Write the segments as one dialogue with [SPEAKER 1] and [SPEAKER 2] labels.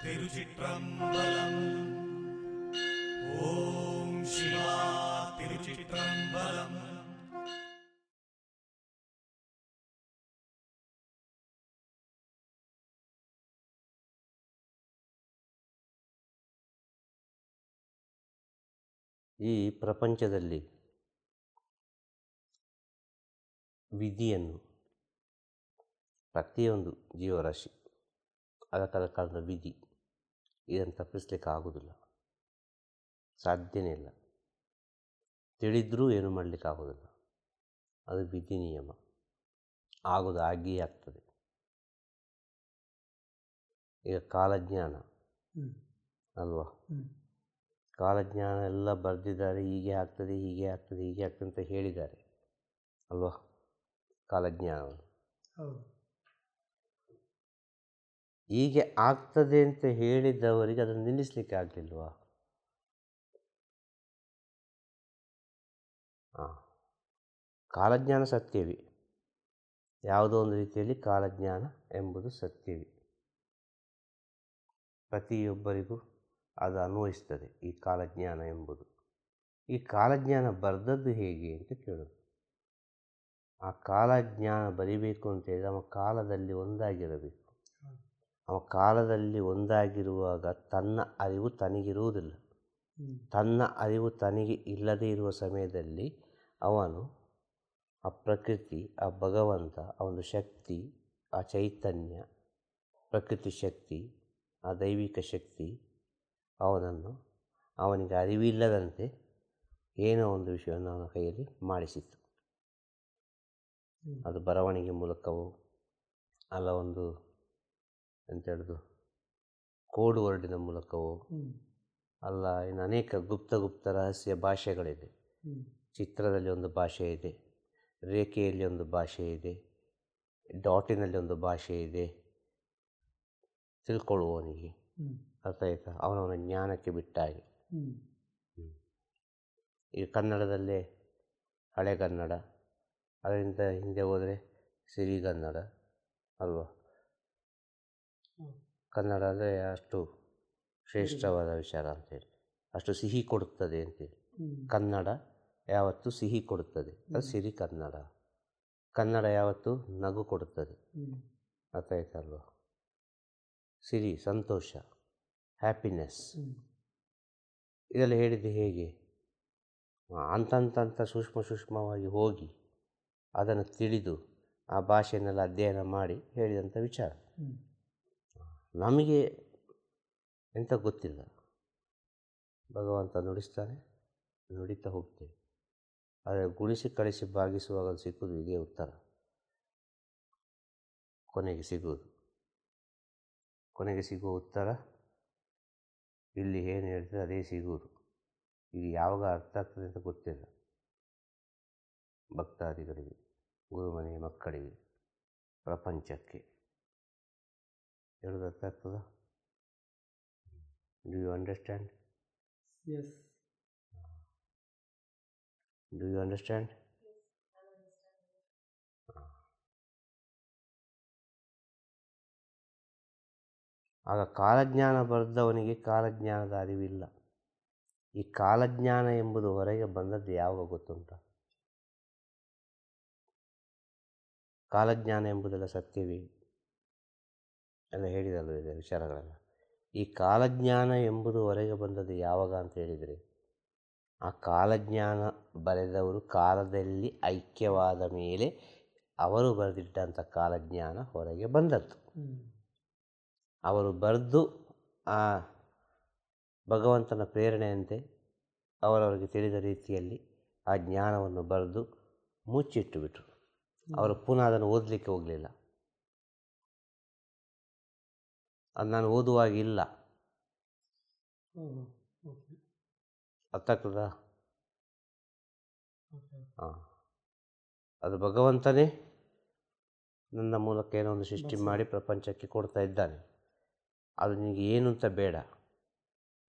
[SPEAKER 1] ತಿರುಚಿಟ್ರಂಬಲಂ. ಓಂ ಶಿವಾ ತಿರುಚಿಟ್ರಂಬಲಂ.
[SPEAKER 2] ಈ ಪ್ರಪಂಚದಲ್ಲಿ ವಿಧಿಯನ್ನು ಪ್ರತಿಯೊಂದು ಜೀವರಾಶಿ ಅದಕ್ಕದಕ್ಕಾದ ವಿಧಿ ಇದನ್ನು ತಪ್ಪಿಸ್ಲಿಕ್ಕೆ ಆಗೋದಿಲ್ಲ, ಸಾಧ್ಯನೇ ಇಲ್ಲ. ತಿಳಿದ್ರೂ ಏನು ಮಾಡಲಿಕ್ಕೆ ಆಗೋದಿಲ್ಲ. ಅದು ವಿಧಿ ನಿಯಮ, ಆಗೋದು ಆಗಿಯೇ ಆಗ್ತದೆ. ಈಗ ಕಾಲಜ್ಞಾನ ಅಲ್ವಾ, ಕಾಲಜ್ಞಾನ ಎಲ್ಲ ಬರೆದಿದ್ದಾರೆ. ಹೀಗೆ ಆಗ್ತದೆ, ಹೀಗೆ ಆಗ್ತದೆ, ಹೀಗೆ ಆಗ್ತದೆ ಅಂತ ಹೇಳಿದ್ದಾರೆ ಅಲ್ವಾ ಕಾಲಜ್ಞಾನವನ್ನು. ಹೀಗೆ ಆಗ್ತದೆ ಅಂತ ಹೇಳಿದವರಿಗೆ ಅದನ್ನು ನಿಲ್ಲಿಸಲಿಕ್ಕೆ ಆಗಲಿಲ್ವಾ? ಕಾಲಜ್ಞಾನ ಸತ್ಯವೇ, ಯಾವುದೋ ಒಂದು ರೀತಿಯಲ್ಲಿ ಕಾಲಜ್ಞಾನ ಎಂಬುದು ಸತ್ಯವೇ. ಪ್ರತಿಯೊಬ್ಬರಿಗೂ ಅದು ಅನ್ವಯಿಸ್ತದೆ ಈ ಕಾಲಜ್ಞಾನ ಎಂಬುದು. ಈ ಕಾಲಜ್ಞಾನ ಬರೆದದ್ದು ಹೇಗೆ ಅಂತ ಕೇಳೋದು. ಆ ಕಾಲಜ್ಞಾನ ಬರಿಬೇಕು ಅಂತ ಹೇಳಿದ್ರೆ ಅವ ಕಾಲದಲ್ಲಿ ಒಂದಾಗಿರಬೇಕು. ಅವ ಕಾಲದಲ್ಲಿ ಒಂದಾಗಿರುವಾಗ ತನ್ನ ಅರಿವು ತನಗಿರುವುದಿಲ್ಲ. ತನ್ನ ಅರಿವು ತನಗೆ ಇಲ್ಲದೇ ಇರುವ ಸಮಯದಲ್ಲಿ ಅವನು ಆ ಪ್ರಕೃತಿ, ಆ ಭಗವಂತ, ಆ ಒಂದು ಶಕ್ತಿ, ಆ ಚೈತನ್ಯ, ಪ್ರಕೃತಿ ಶಕ್ತಿ, ಆ ದೈವಿಕ ಶಕ್ತಿ ಅವನಿಗೆ ಅರಿವಿಲ್ಲದಂತೆ ಏನೋ ಒಂದು ವಿಷಯವನ್ನು ಅವನ ಕೈಯಲ್ಲಿ ಮಾಡಿಸಿತ್ತು. ಅದು ಬರವಣಿಗೆ ಮೂಲಕವೋ ಅಲ್ಲ, ಒಂದು ಎಂತ ಹೇಳೋದು, ಕೋಡ್ ವರ್ಡಿನ ಮೂಲಕವೋ ಅಲ್ಲ. ಇನ್ನು ಅನೇಕ ಗುಪ್ತ ರಹಸ್ಯ ಭಾಷೆಗಳಿದೆ. ಚಿತ್ರದಲ್ಲಿ ಒಂದು ಭಾಷೆ ಇದೆ, ರೇಖೆಯಲ್ಲಿ ಒಂದು ಭಾಷೆ ಇದೆ, ಡಾಟಿನಲ್ಲಿ ಒಂದು ಭಾಷೆ ಇದೆ. ತಿಳ್ಕೊಳ್ಳುವವನಿಗೆ ಅರ್ಥ ಆಯ್ತಾ, ಅವನವನ ಜ್ಞಾನಕ್ಕೆ ಬಿಟ್ಟಾಗೆ. ಈಗ ಕನ್ನಡದಲ್ಲೇ ಹಳೆಗನ್ನಡ, ಅದರಿಂದ ಹಿಂದೆ ಹೋದರೆ ಸಿರಿಗನ್ನಡ ಅಲ್ವಾ. ಕನ್ನಡ ಅಂದರೆ ಅಷ್ಟು ಶ್ರೇಷ್ಠವಾದ ವಿಚಾರ ಅಂತೇಳಿ, ಅಷ್ಟು ಸಿಹಿ ಕೊಡುತ್ತದೆ ಅಂತೇಳಿ. ಕನ್ನಡ ಯಾವತ್ತು ಸಿಹಿ ಕೊಡುತ್ತದೆ, ಅದು ಸಿರಿ ಕನ್ನಡ. ಕನ್ನಡ ಯಾವತ್ತು ನಗು ಕೊಡುತ್ತದೆ, ಅರ್ಥ ಆಯ್ತಲ್ವ. ಸಿರಿ, ಸಂತೋಷ, ಹ್ಯಾಪಿನೆಸ್, ಇದೆಲ್ಲ ಹೇಳಿದ್ದು ಹೇಗೆ? ಅಂತ ಸೂಕ್ಷ್ಮವಾಗಿ ಹೋಗಿ ಅದನ್ನು ತಿಳಿದು ಆ ಭಾಷೆಯನ್ನೆಲ್ಲ ಅಧ್ಯಯನ ಮಾಡಿ ಹೇಳಿದಂಥ ವಿಚಾರ. ನಮಗೆ ಎಂತ ಗೊತ್ತಿಲ್ಲ, ಭಗವಂತ ನುಡಿಸ್ತಾನೆ, ನುಡಿತಾ ಹೋಗ್ತೇವೆ. ಆದರೆ ಗುಣಿಸಿ ಕಳಿಸಿ ಭಾಗಿಸುವಾಗ ಸಿಕ್ಕುವುದು ಇದೇ ಉತ್ತರ. ಕೊನೆಗೆ ಸಿಗುವ ಉತ್ತರ ಇಲ್ಲಿ ಏನು ಹೇಳ್ತದೆ ಅದೇ ಸಿಗುವುದು. ಇದು ಯಾವಾಗ ಅರ್ಥ ಆಗ್ತದೆ ಅಂತ ಗೊತ್ತಿಲ್ಲ ಭಕ್ತಾದಿಗಳಿಗೆ, ಗುರುಮನೆಯ ಮಕ್ಕಳಿಗೆ, ಪ್ರಪಂಚಕ್ಕೆ. ಹೇಳೋದು ಅರ್ಥ ಆಗ್ತದ? Do you understand?
[SPEAKER 3] Yes.
[SPEAKER 2] Do you understand?
[SPEAKER 3] Yes, I understand.
[SPEAKER 2] ಆಗ ಕಾಲಜ್ಞಾನ ಬರೆದವನಿಗೆ ಕಾಲಜ್ಞಾನದ ಅರಿವಿಲ್ಲ. ಈ ಕಾಲಜ್ಞಾನ ಎಂಬುದು ಹೊರಗೆ ಬಂದದ್ದು ಯಾವಾಗ ಗೊತ್ತುಂಟ? ಕಾಲಜ್ಞಾನ ಎಂಬುದೆಲ್ಲ ಸತ್ಯವೇ ಎಲ್ಲ ಹೇಳಿದಲ್ವ ಇದೆ ವಿಚಾರಗಳೆಲ್ಲ. ಈ ಕಾಲಜ್ಞಾನ ಎಂಬುದು ಹೊರಗೆ ಬಂದದ್ದು ಯಾವಾಗ ಅಂತ ಹೇಳಿದರೆ, ಆ ಕಾಲಜ್ಞಾನ ಬರೆದವರು ಕಾಲದಲ್ಲಿ ಐಕ್ಯವಾದ ಮೇಲೆ ಅವರು ಬರೆದಿಟ್ಟಂಥ ಕಾಲಜ್ಞಾನ ಹೊರಗೆ ಬಂದದ್ದು. ಅವರು ಬರೆದು ಆ ಭಗವಂತನ ಪ್ರೇರಣೆಯಂತೆ ಅವರವರಿಗೆ ತಿಳಿದ ರೀತಿಯಲ್ಲಿ ಆ ಜ್ಞಾನವನ್ನು ಬರೆದು ಮುಚ್ಚಿಟ್ಟು ಬಿಟ್ಟರು. ಅವರು ಪುನಃ ಅದನ್ನು ಓದಲಿಕ್ಕೆ ಹೋಗಲಿಲ್ಲ. ಅದು ನಾನು ಓದುವಾಗಿಲ್ಲ. ಅರ್ಥ ಆಗ್ತದಾ? ಹಾಂ, ಅದು ಭಗವಂತನೇ ನನ್ನ ಮೂಲಕ ಏನೋ ಒಂದು ಸೃಷ್ಟಿ ಮಾಡಿ ಪ್ರಪಂಚಕ್ಕೆ ಕೊಡ್ತಾ ಇದ್ದಾನೆ. ಅದು ನಿನಗೆ ಏನು ಅಂತ ಬೇಡ,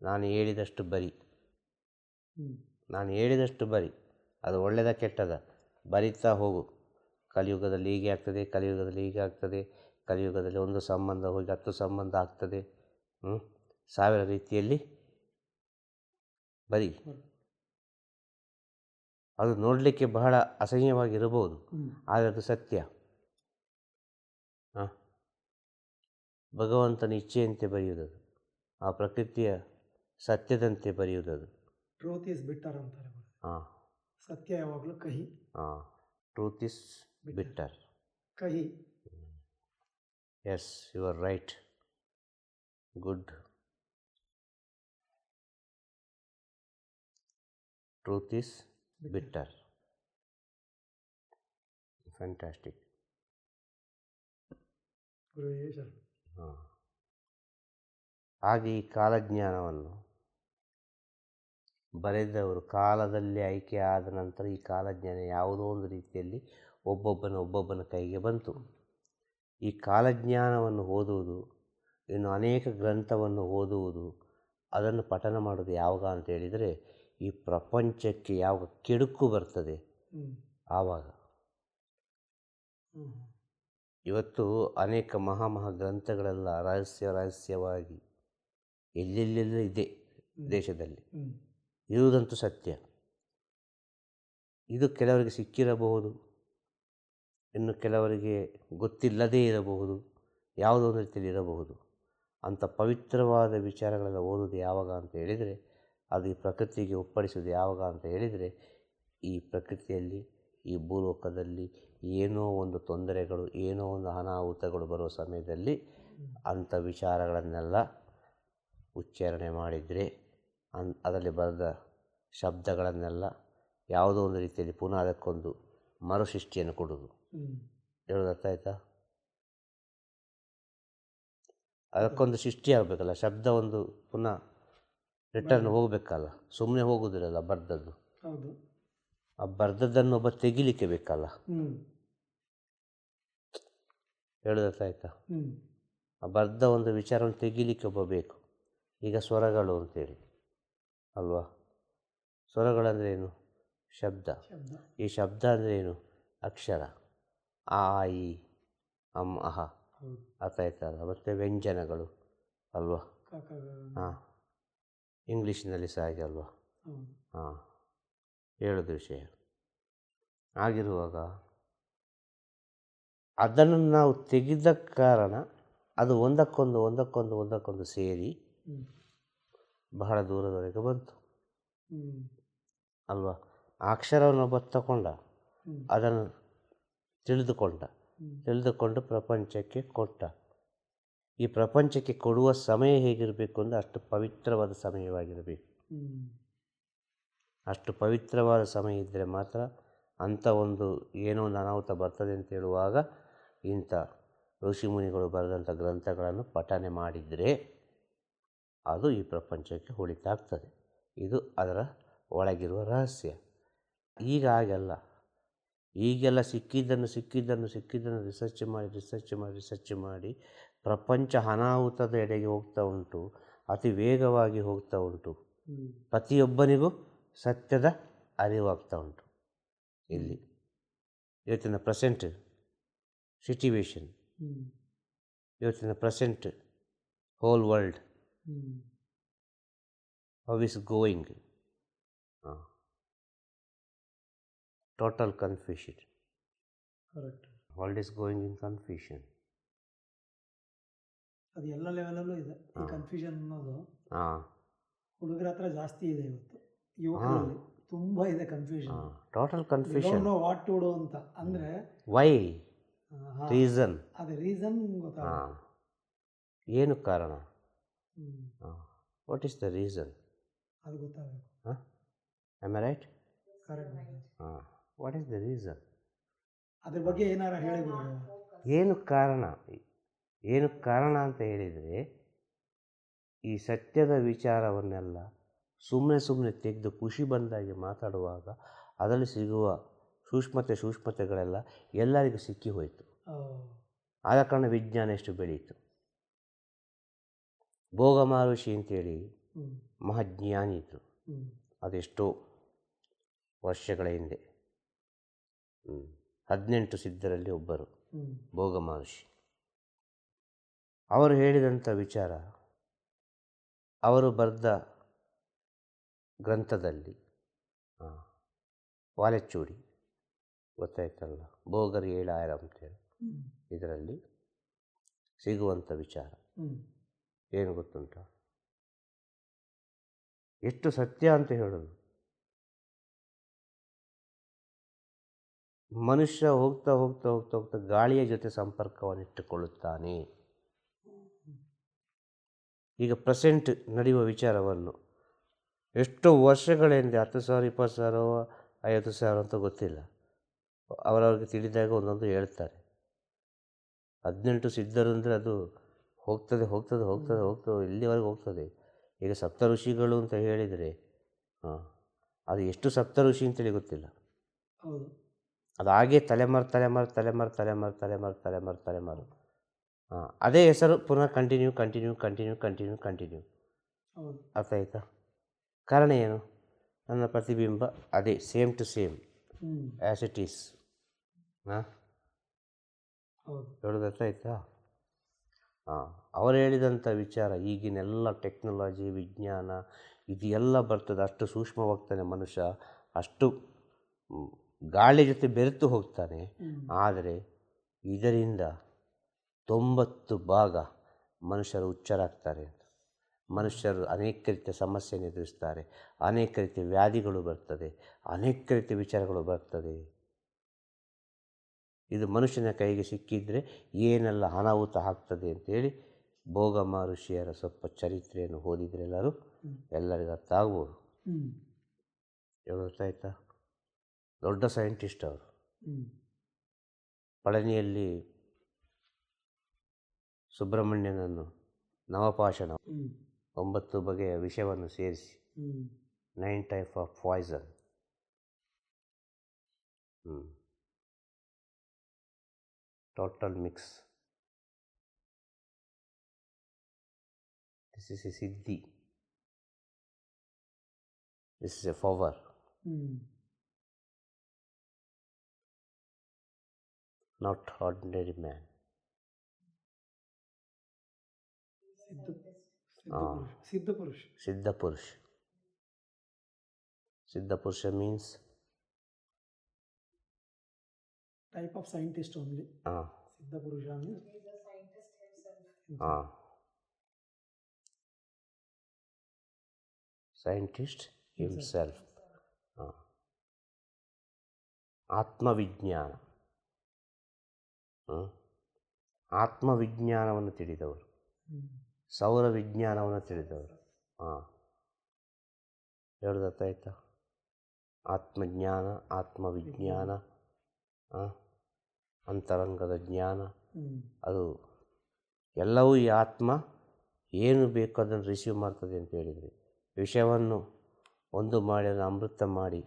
[SPEAKER 2] ನಾನು ಹೇಳಿದಷ್ಟು ಬರಿ. ಅದು ಒಳ್ಳೆಯದ ಕೆಟ್ಟದ ಬರಿತಾ ಹೋಗು. ಕಲಿಯುಗದಲ್ಲಿ ಹೀಗೆ ಆಗ್ತದೆ, ಕಲಿಯುಗದಲ್ಲಿ ಹೀಗೆ ಆಗ್ತದೆ, ಕಲಿಯುಗದಲ್ಲಿ ಒಂದು ಸಂಬಂಧ ಹೋಗಿ 10 ಸಂಬಂಧ ಆಗ್ತದೆ, 1000 ರೀತಿಯಲ್ಲಿ ಬರಿ. ಅದು ನೋಡಲಿಕ್ಕೆ ಬಹಳ ಅಸಹ್ಯವಾಗಿರಬಹುದು, ಆದರೆ ಅದು ಸತ್ಯ. ಭಗವಂತನ ಇಚ್ಛೆಯಂತೆ ಬರೆಯುವುದದು, ಆ ಪ್ರಕೃತಿಯ ಸತ್ಯದಂತೆ ಬರೆಯುವುದದು.
[SPEAKER 4] ಟ್ರೂತ್ ಈಸ್ ಬಿಟ್ಟರ್ ಅಂತಾರೆ.
[SPEAKER 2] ಹಾಂ,
[SPEAKER 4] ಸತ್ಯ ಯಾವಾಗಲೂ ಕಹಿ.
[SPEAKER 2] ಹಾಂ, ಟ್ರೂತ್ ಈಸ್ ಬಿಟ್ಟರ್,
[SPEAKER 4] ಕಹಿ.
[SPEAKER 2] Yes, you are right. Good. Truth is bitter. Fantastic.
[SPEAKER 4] ಗುರುವೇ ಶರಣ.
[SPEAKER 2] ಹಾಂ, ಹಾಗೆ ಈ ಕಾಲಜ್ಞಾನವನ್ನು ಬರೆದವರು ಕಾಲದಲ್ಲಿ ಆಯ್ಕೆ ಆದ ನಂತರ ಈ ಕಾಲಜ್ಞಾನ ಯಾವುದೋ ಒಂದು ರೀತಿಯಲ್ಲಿ ಒಬ್ಬೊಬ್ಬನ ಕೈಗೆ ಬಂತು. ಈ ಕಾಲಜ್ಞಾನವನ್ನು ಓದುವುದು, ಇನ್ನು ಅನೇಕ ಗ್ರಂಥವನ್ನು ಓದುವುದು, ಅದನ್ನು ಪಠನ ಮಾಡೋದು ಯಾವಾಗ ಅಂತ ಹೇಳಿದರೆ ಈ ಪ್ರಪಂಚಕ್ಕೆ ಯಾವಾಗ ಕೆಡುಕು ಬರ್ತದೆ ಆವಾಗ. ಇವತ್ತು ಅನೇಕ ಮಹಾ ಗ್ರಂಥಗಳೆಲ್ಲ ರಹಸ್ಯವಾಗಿ ಎಲ್ಲೆಲ್ಲೆಲ್ಲ ಇದೆ ದೇಶದಲ್ಲಿ, ಇರುವುದಂತೂ ಸತ್ಯ. ಇದು ಕೆಲವರಿಗೆ ಸಿಕ್ಕಿರಬಹುದು, ಇನ್ನು ಕೆಲವರಿಗೆ ಗೊತ್ತಿಲ್ಲದೇ ಇರಬಹುದು, ಯಾವುದೋ ಒಂದು ರೀತಿಯಲ್ಲಿ ಇರಬಹುದು. ಅಂಥ ಪವಿತ್ರವಾದ ವಿಚಾರಗಳೆಲ್ಲ ಓದೋದು ಯಾವಾಗ ಅಂತ ಹೇಳಿದರೆ, ಅದು ಈ ಪ್ರಕೃತಿಗೆ ಒಪ್ಪಡಿಸೋದು ಯಾವಾಗ ಅಂತ ಹೇಳಿದರೆ, ಈ ಪ್ರಕೃತಿಯಲ್ಲಿ, ಈ ಭೂಲೋಕದಲ್ಲಿ ಏನೋ ಒಂದು ತೊಂದರೆಗಳು, ಏನೋ ಒಂದು ಅನಾಹುತಗಳು ಬರುವ ಸಮಯದಲ್ಲಿ ಅಂಥ ವಿಚಾರಗಳನ್ನೆಲ್ಲ ಉಚ್ಚಾರಣೆ ಮಾಡಿದರೆ, ಅದರಲ್ಲಿ ಬರೆದ ಶಬ್ದಗಳನ್ನೆಲ್ಲ ಯಾವುದೋ ಒಂದು ರೀತಿಯಲ್ಲಿ ಪುನಃ ಅದಕ್ಕೊಂದು ಮರುಸೃಷ್ಟಿಯನ್ನು ಕೊಡೋದು. ಹೇಳೋದು ಅರ್ಥ ಆಯ್ತಾ? ಅದಕ್ಕೊಂದು ಸೃಷ್ಟಿ ಆಗಬೇಕಲ್ಲ, ಶಬ್ದ ಒಂದು ಪುನಃ ರಿಟರ್ನ್ ಹೋಗಬೇಕಲ್ಲ, ಸುಮ್ಮನೆ ಹೋಗೋದಿಲ್ಲಲ್ಲ ಬರ್ದದ್ದು. ಆ ಬರ್ದದ್ದನ್ನು ಒಬ್ಬ ತೆಗಿಲಿಕ್ಕೆ ಬೇಕಲ್ಲ. ಹೇಳೋದು ಅರ್ಥ ಆಯ್ತಾ? ಆ ಬರ್ದ ಒಂದು ವಿಚಾರವನ್ನು ತೆಗಿಲಿಕ್ಕೆ ಒಬ್ಬ ಬೇಕು. ಈಗ ಸ್ವರಗಳು ಅಂತೇಳಿ ಅಲ್ವಾ? ಸ್ವರಗಳಂದರೆ ಏನು? ಶಬ್ದ. ಈ ಶಬ್ದ ಅಂದರೆ ಏನು? ಅಕ್ಷರ. ಆ ಇ ಅಮ್ ಅಹ, ಅರ್ಥ ಆಯ್ತಲ್ಲ? ಮತ್ತು ವ್ಯಂಜನಗಳು ಅಲ್ವಾ? ಹಾಂ, ಇಂಗ್ಲೀಷಿನಲ್ಲಿ ಸಹ ಹಾಗೆ ಅಲ್ವಾ? ಹಾಂ, ಹೇಳೋದು ವಿಷಯ. ಆಗಿರುವಾಗ ಅದನ್ನು ನಾವು ತೆಗೆದ ಕಾರಣ ಅದು ಒಂದಕ್ಕೊಂದು ಸೇರಿ ಬಹಳ ದೂರದವರೆಗೆ ಬಂತು ಅಲ್ವಾ? ಆ ಅಕ್ಷರವನ್ನು ಒಬ್ಬ ತಗೊಂಡ, ಅದನ್ನು ತಿಳಿದುಕೊಂಡು ಪ್ರಪಂಚಕ್ಕೆ ಕೊಟ್ಟ. ಈ ಪ್ರಪಂಚಕ್ಕೆ ಕೊಡುವ ಸಮಯ ಹೇಗಿರಬೇಕು ಅಂದರೆ ಅಷ್ಟು ಪವಿತ್ರವಾದ ಸಮಯವಾಗಿರಬೇಕು. ಅಷ್ಟು ಪವಿತ್ರವಾದ ಸಮಯ ಇದ್ದರೆ ಮಾತ್ರ ಅಂಥ ಒಂದು ಏನೋ ಒಂದು ಅನಾಹುತ ಬರ್ತದೆ ಅಂತ ಹೇಳುವಾಗ ಇಂಥ ಋಷಿಮುನಿಗಳು ಬರೆದಂಥ ಗ್ರಂಥಗಳನ್ನು ಪಠನೆ ಮಾಡಿದರೆ ಅದು ಈ ಪ್ರಪಂಚಕ್ಕೆ ಒಳಿತಾಗ್ತದೆ. ಇದು ಅದರ ಒಳಗಿರುವ ರಹಸ್ಯ. ಈಗ ಹಾಗೆಲ್ಲ, ಈಗೆಲ್ಲ ಸಿಕ್ಕಿದ್ದನ್ನು ರಿಸರ್ಚ್ ಮಾಡಿ ಪ್ರಪಂಚ ಅನಾಹುತದ ಎಡೆಗೆ ಹೋಗ್ತಾ ಉಂಟು, ಅತಿ ವೇಗವಾಗಿ ಹೋಗ್ತಾ ಉಂಟು. ಪ್ರತಿಯೊಬ್ಬನಿಗೂ ಸತ್ಯದ ಅರಿವಾಗ್ತಾ ಉಂಟು. ಇಲ್ಲಿ ಇವತ್ತಿನ ಪ್ರೆಸೆಂಟ್ ಸಿಚುವೇಶನ್, ಇವತ್ತಿನ present whole world how is going, total confusion. World is going in confusion.
[SPEAKER 4] ಅದು ಎಲ್ಲ ಲೆವೆಲಲ್ಲೂ ಇದೆ ಈ ಕನ್ಫ್ಯೂಷನ್ ಅನ್ನೋದು. ಹುಡುಗರ ಹತ್ರ ಜಾಸ್ತಿ ಇದೆ ಇವತ್ತು, ಯುವಕರಲ್ಲಿ ತುಂಬಾ ಇದೆ confusion.
[SPEAKER 2] Total confusion.
[SPEAKER 4] What to do ಅಂತ ಅಂದ್ರೆ
[SPEAKER 2] ವೈ, ರೀಸನ್.
[SPEAKER 4] ಅದೇ ರೀಸನ್ ಗೊತ್ತಾಗ,
[SPEAKER 2] ಏನು ಕಾರಣ, ವಾಟ್ ಇಸ್ ದ ರೀಸನ್,
[SPEAKER 4] ಅದು ಗೊತ್ತಾಗಬೇಕು.
[SPEAKER 2] Am I right?
[SPEAKER 4] Correct.
[SPEAKER 2] What is the reason?
[SPEAKER 4] ಅದ್ರ ಬಗ್ಗೆ ಏನಾರ ಹೇಳಿ.
[SPEAKER 2] ಏನು ಕಾರಣ ಅಂತ ಹೇಳಿದರೆ, ಈ ಸತ್ಯದ ವಿಚಾರವನ್ನೆಲ್ಲ ಸುಮ್ಮನೆ ತೆಗೆದು ಖುಷಿ ಬಂದಾಗೆ ಮಾತಾಡುವಾಗ ಅದರಲ್ಲಿ ಸಿಗುವ ಸೂಕ್ಷ್ಮತೆಗಳೆಲ್ಲ ಎಲ್ಲರಿಗೂ ಸಿಕ್ಕಿ ಹೋಯಿತು. ಆದ ಕಾರಣ ವಿಜ್ಞಾನ ಎಷ್ಟು ಬೆಳೀತು. ಭೋಗ ಮಹರ್ಷಿ ಅಂತೇಳಿ ಮಹಾಜ್ಞಾನಿ ಇದ್ದರು, ಅದೆಷ್ಟೋ ವರ್ಷಗಳ ಹಿಂದೆ. 18 ಸಿದ್ಧರಲ್ಲಿ ಒಬ್ಬರು ಭೋಗ ಮಹರ್ಷಿ. ಅವರು ಹೇಳಿದಂಥ ವಿಚಾರ ಅವರು ಬರೆದ ಗ್ರಂಥದಲ್ಲಿ ವಾಲೆಚೂಡಿ ಗೊತ್ತಾಯ್ತಲ್ಲ, ಬೋಗರ್ 7000 ಅಂತೇಳಿ, ಇದರಲ್ಲಿ ಸಿಗುವಂಥ ವಿಚಾರ ಏನು ಗೊತ್ತುಂಟ? ಎಷ್ಟು ಸತ್ಯ ಅಂತ ಹೇಳೋದು. ಮನುಷ್ಯ ಹೋಗ್ತಾ ಹೋಗ್ತಾ ಹೋಗ್ತಾ ಹೋಗ್ತಾ ಗಾಳಿಯ ಜೊತೆ ಸಂಪರ್ಕವನ್ನು ಇಟ್ಟುಕೊಳ್ಳುತ್ತಾನೆ. ಈಗ ಪ್ರೆಸೆಂಟ್ ನಡೆಯುವ ವಿಚಾರವನ್ನು ಎಷ್ಟೋ ವರ್ಷಗಳ ಹಿಂದೆ 10,000 20,000 50,000 ಅಂತ ಗೊತ್ತಿಲ್ಲ, ಅವರವ್ರಿಗೆ ತಿಳಿದಾಗ ಒಂದೊಂದು ಹೇಳ್ತಾರೆ. 18 ಸಿದ್ಧರು ಅಂದರೆ ಅದು ಹೋಗ್ತದೆ ಹೋಗ್ತದೆ ಹೋಗ್ತದೆ ಹೋಗ್ತದೆ ಇಲ್ಲಿವರೆಗೆ ಹೋಗ್ತದೆ. ಈಗ ಸಪ್ತ ಋಷಿಗಳು ಅಂತ ಹೇಳಿದರೆ ಅದು ಎಷ್ಟು ಸಪ್ತ ಋಷಿ ಅಂತೇಳಿ ಗೊತ್ತಿಲ್ಲ.
[SPEAKER 4] ಹೌದು,
[SPEAKER 2] ಅದು ಹಾಗೆ ತಲೆಮಾರು ತಲೆಮಾರು ತಲೆಮಾರು ತಲೆಮಾರು ತಲೆಮಾರು ತಲೆಮಾರು ತಲೆಮಾರು ಅದೇ ಹೆಸರು ಪುನಃ continue continue continue continue continue.
[SPEAKER 4] ಹೌದು,
[SPEAKER 2] ಅರ್ಥ ಆಯ್ತಾ? ಕಾರಣ ಏನು? ನನ್ನ ಪ್ರತಿಬಿಂಬ ಅದೇ same to same as it is. ಹೇಳೋದು ಅರ್ಥ ಆಯ್ತಾ? ಅವರು ಹೇಳಿದಂಥ ವಿಚಾರ ಈಗಿನೆಲ್ಲ ಟೆಕ್ನಾಲಜಿ ವಿಜ್ಞಾನ ಇದೆಲ್ಲ ಬರ್ತದೆ. ಅಷ್ಟು ಸೂಕ್ಷ್ಮವಾಗ್ತಾನೆ ಮನುಷ್ಯ, ಅಷ್ಟು ಗಾಳಿ ಜೊತೆ ಬೆರೆತು ಹೋಗ್ತಾನೆ. ಆದರೆ ಇದರಿಂದ 90 ಭಾಗ ಮನುಷ್ಯರು ಹುಚ್ಚರಾಗ್ತಾರೆ ಅಂತ. ಮನುಷ್ಯರು ಅನೇಕ ರೀತಿಯ ಸಮಸ್ಯೆಯನ್ನು ಎದುರಿಸ್ತಾರೆ, ಅನೇಕ ರೀತಿಯ ವ್ಯಾಧಿಗಳು ಬರ್ತದೆ, ಅನೇಕ ರೀತಿಯ ವಿಚಾರಗಳು ಬರ್ತದೆ. ಇದು ಮನುಷ್ಯನ ಕೈಗೆ ಸಿಕ್ಕಿದರೆ ಏನೆಲ್ಲ ಅನಾಹುತ ಆಗ್ತದೆ ಅಂತೇಳಿ ಭೋಗಮ ಋಷಿಯರ ಸ್ವಲ್ಪ ಚರಿತ್ರೆಯನ್ನು ಓದಿದರೆ ಎಲ್ಲರಿಗೂ ಅರ್ಥ ಆಗ್ಬೋದು. ಹೇಳೋದು ಆಯ್ತಾ? ದೊಡ್ಡ ಸೈಂಟಿಸ್ಟ್ ಅವರು. ಪಳನಿಯಲ್ಲಿ ಸುಬ್ರಹ್ಮಣ್ಯನನ್ನು ನವಪಾಷಾಣ 9 ಬಗೆಯ ವಿಷವನ್ನು ಸೇರಿಸಿ 9 type of poison total mix. This is a ಸಿದ್ಧಿ, this is a power. Not ordinary man. ಸಿದ್ಧ ಪುರುಷ. ಸಿದ್ಧ ಪುರುಷ means
[SPEAKER 4] type of scientist only. Siddha Purusha means
[SPEAKER 3] he is a scientist himself.
[SPEAKER 2] Scientist himself. ಆತ್ಮವಿಜ್ಞಾನ. ಆತ್ಮವಿಜ್ಞಾನವನ್ನು ತಿಳಿದವರು, ಸೌರ ವಿಜ್ಞಾನವನ್ನು ತಿಳಿದವರು. ಹೇಳೋದರ್ಥ ಆಯ್ತಾ? ಆತ್ಮಜ್ಞಾನ, ಆತ್ಮವಿಜ್ಞಾನ, ಅಂತರಂಗದ ಜ್ಞಾನ, ಅದು ಎಲ್ಲವೂ ಈ ಆತ್ಮ ಏನು ಬೇಕು ಅದನ್ನು ರಿಸೀವ್ ಮಾಡ್ತದೆ ಅಂತ ಹೇಳಿದರೆ, ವಿಷಯವನ್ನು ಒಂದು ಮಾಡಿ ಅದನ್ನು ಅಮೃತ ಮಾಡಿ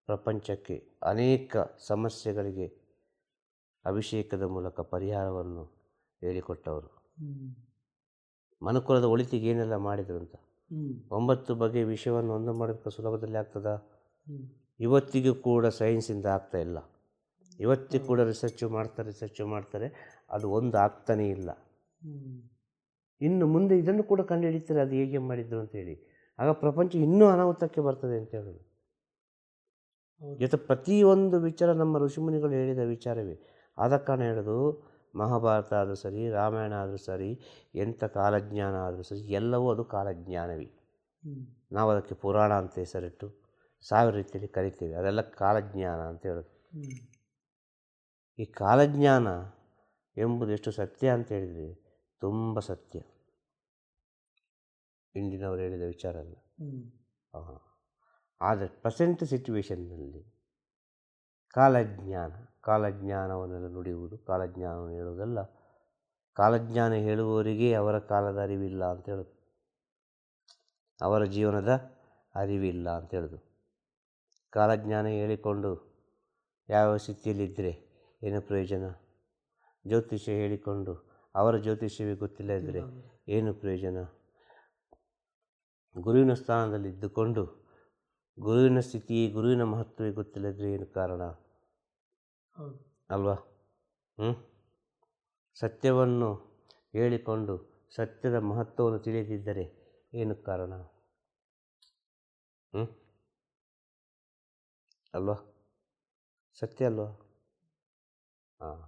[SPEAKER 2] ಪ್ರಪಂಚಕ್ಕೆ ಅನೇಕ ಸಮಸ್ಯೆಗಳಿಗೆ ಅಭಿಷೇಕದ ಮೂಲಕ ಪರಿಹಾರವನ್ನು ಹೇಳಿಕೊಟ್ಟವರು. ಮನುಕುಲದ ಒಳಿತಿಗೆ ಏನೆಲ್ಲ ಮಾಡಿದರು ಅಂತ. 9 ಬಗೆಯ ವಿಷಯವನ್ನು ಒಂದು ಮಾಡೋದಕ್ಕೆ ಸುಲಭದಲ್ಲಿ ಆಗ್ತದಾ? ಇವತ್ತಿಗೂ ಕೂಡ ಸೈನ್ಸಿಂದ ಆಗ್ತಾ ಇಲ್ಲ. ಇವತ್ತಿಗೂ ಕೂಡ ರಿಸರ್ಚು ಮಾಡ್ತಾರೆ, ಅದು ಒಂದು ಆಗ್ತಾನೇ ಇಲ್ಲ. ಇನ್ನು ಮುಂದೆ ಇದನ್ನು ಕೂಡ ಕಂಡುಹಿಡಿತಾರೆ, ಅದು ಹೇಗೆ ಮಾಡಿದ್ರು ಅಂತೇಳಿ. ಆಗ ಪ್ರಪಂಚ ಇನ್ನೂ ಅನಾಹುತಕ್ಕೆ ಬರ್ತದೆ ಅಂತ ಹೇಳೋದು. ಜೊತೆ ಪ್ರತಿಯೊಂದು ವಿಚಾರ ನಮ್ಮ ಋಷಿಮುನಿಗಳು ಹೇಳಿದ ವಿಚಾರವೇ. ಆದ ಕಾರಣ ಹೇಳೋದು, ಮಹಾಭಾರತ ಆದರೂ ಸರಿ, ರಾಮಾಯಣ ಆದರೂ ಸರಿ, ಎಂಥ ಕಾಲಜ್ಞಾನ ಆದರೂ ಸರಿ, ಎಲ್ಲವೂ ಅದು ಕಾಲಜ್ಞಾನವೇ. ನಾವು ಅದಕ್ಕೆ ಪುರಾಣ ಅಂತ ಹೆಸರಿಟ್ಟು 1000 ರೀತಿಯಲ್ಲಿ ಕರಿತೇವೆ. ಅದೆಲ್ಲ ಕಾಲಜ್ಞಾನ ಅಂತ ಹೇಳೋದು. ಈ ಕಾಲಜ್ಞಾನ ಎಂಬುದು ಎಷ್ಟು ಸತ್ಯ ಅಂತ ಹೇಳಿದರೆ ತುಂಬ ಸತ್ಯ. ಇಂದಿನವರು ಹೇಳಿದ ವಿಚಾರ ಅಲ್ಲ. ಆದರೆ ಪ್ರೆಸೆಂಟ್ ಸಿಚುವೇಷನ್ನಲ್ಲಿ ಕಾಲಜ್ಞಾನವನ್ನೆಲ್ಲ ನುಡಿಯುವುದು, ಕಾಲಜ್ಞಾನವನ್ನು ಹೇಳುವುದಲ್ಲ. ಕಾಲಜ್ಞಾನ ಹೇಳುವವರಿಗೆ ಅವರ ಕಾಲದ ಅರಿವಿಲ್ಲ ಅಂತ ಹೇಳೋದು, ಅವರ ಜೀವನದ ಅರಿವಿಲ್ಲ ಅಂತ ಹೇಳೋದು. ಕಾಲಜ್ಞಾನ ಹೇಳಿಕೊಂಡು ಯಾವ ಸ್ಥಿತಿಯಲ್ಲಿದ್ದರೆ ಏನು ಪ್ರಯೋಜನ? ಜ್ಯೋತಿಷ್ಯ ಹೇಳಿಕೊಂಡು ಅವರ ಜ್ಯೋತಿಷ್ಯವೇ ಗೊತ್ತಿಲ್ಲ ಇದ್ದರೆ ಏನು ಪ್ರಯೋಜನ? ಗುರುವಿನ ಸ್ಥಾನದಲ್ಲಿ ಇದ್ದುಕೊಂಡು ಗುರುವಿನ ಸ್ಥಿತಿ, ಗುರುವಿನ ಮಹತ್ವವೇ ಗೊತ್ತಿಲ್ಲದ್ರೆ ಏನು ಕಾರಣ ಅಲ್ವಾ? ಸತ್ಯವನ್ನು ಹೇಳಿಕೊಂಡು ಸತ್ಯದ ಮಹತ್ವವನ್ನು ತಿಳಿದಿದ್ದರೆ ಏನು ಕಾರಣ? ಅಲ್ವಾ? ಸತ್ಯ ಅಲ್ವಾ? ಹಾಂ.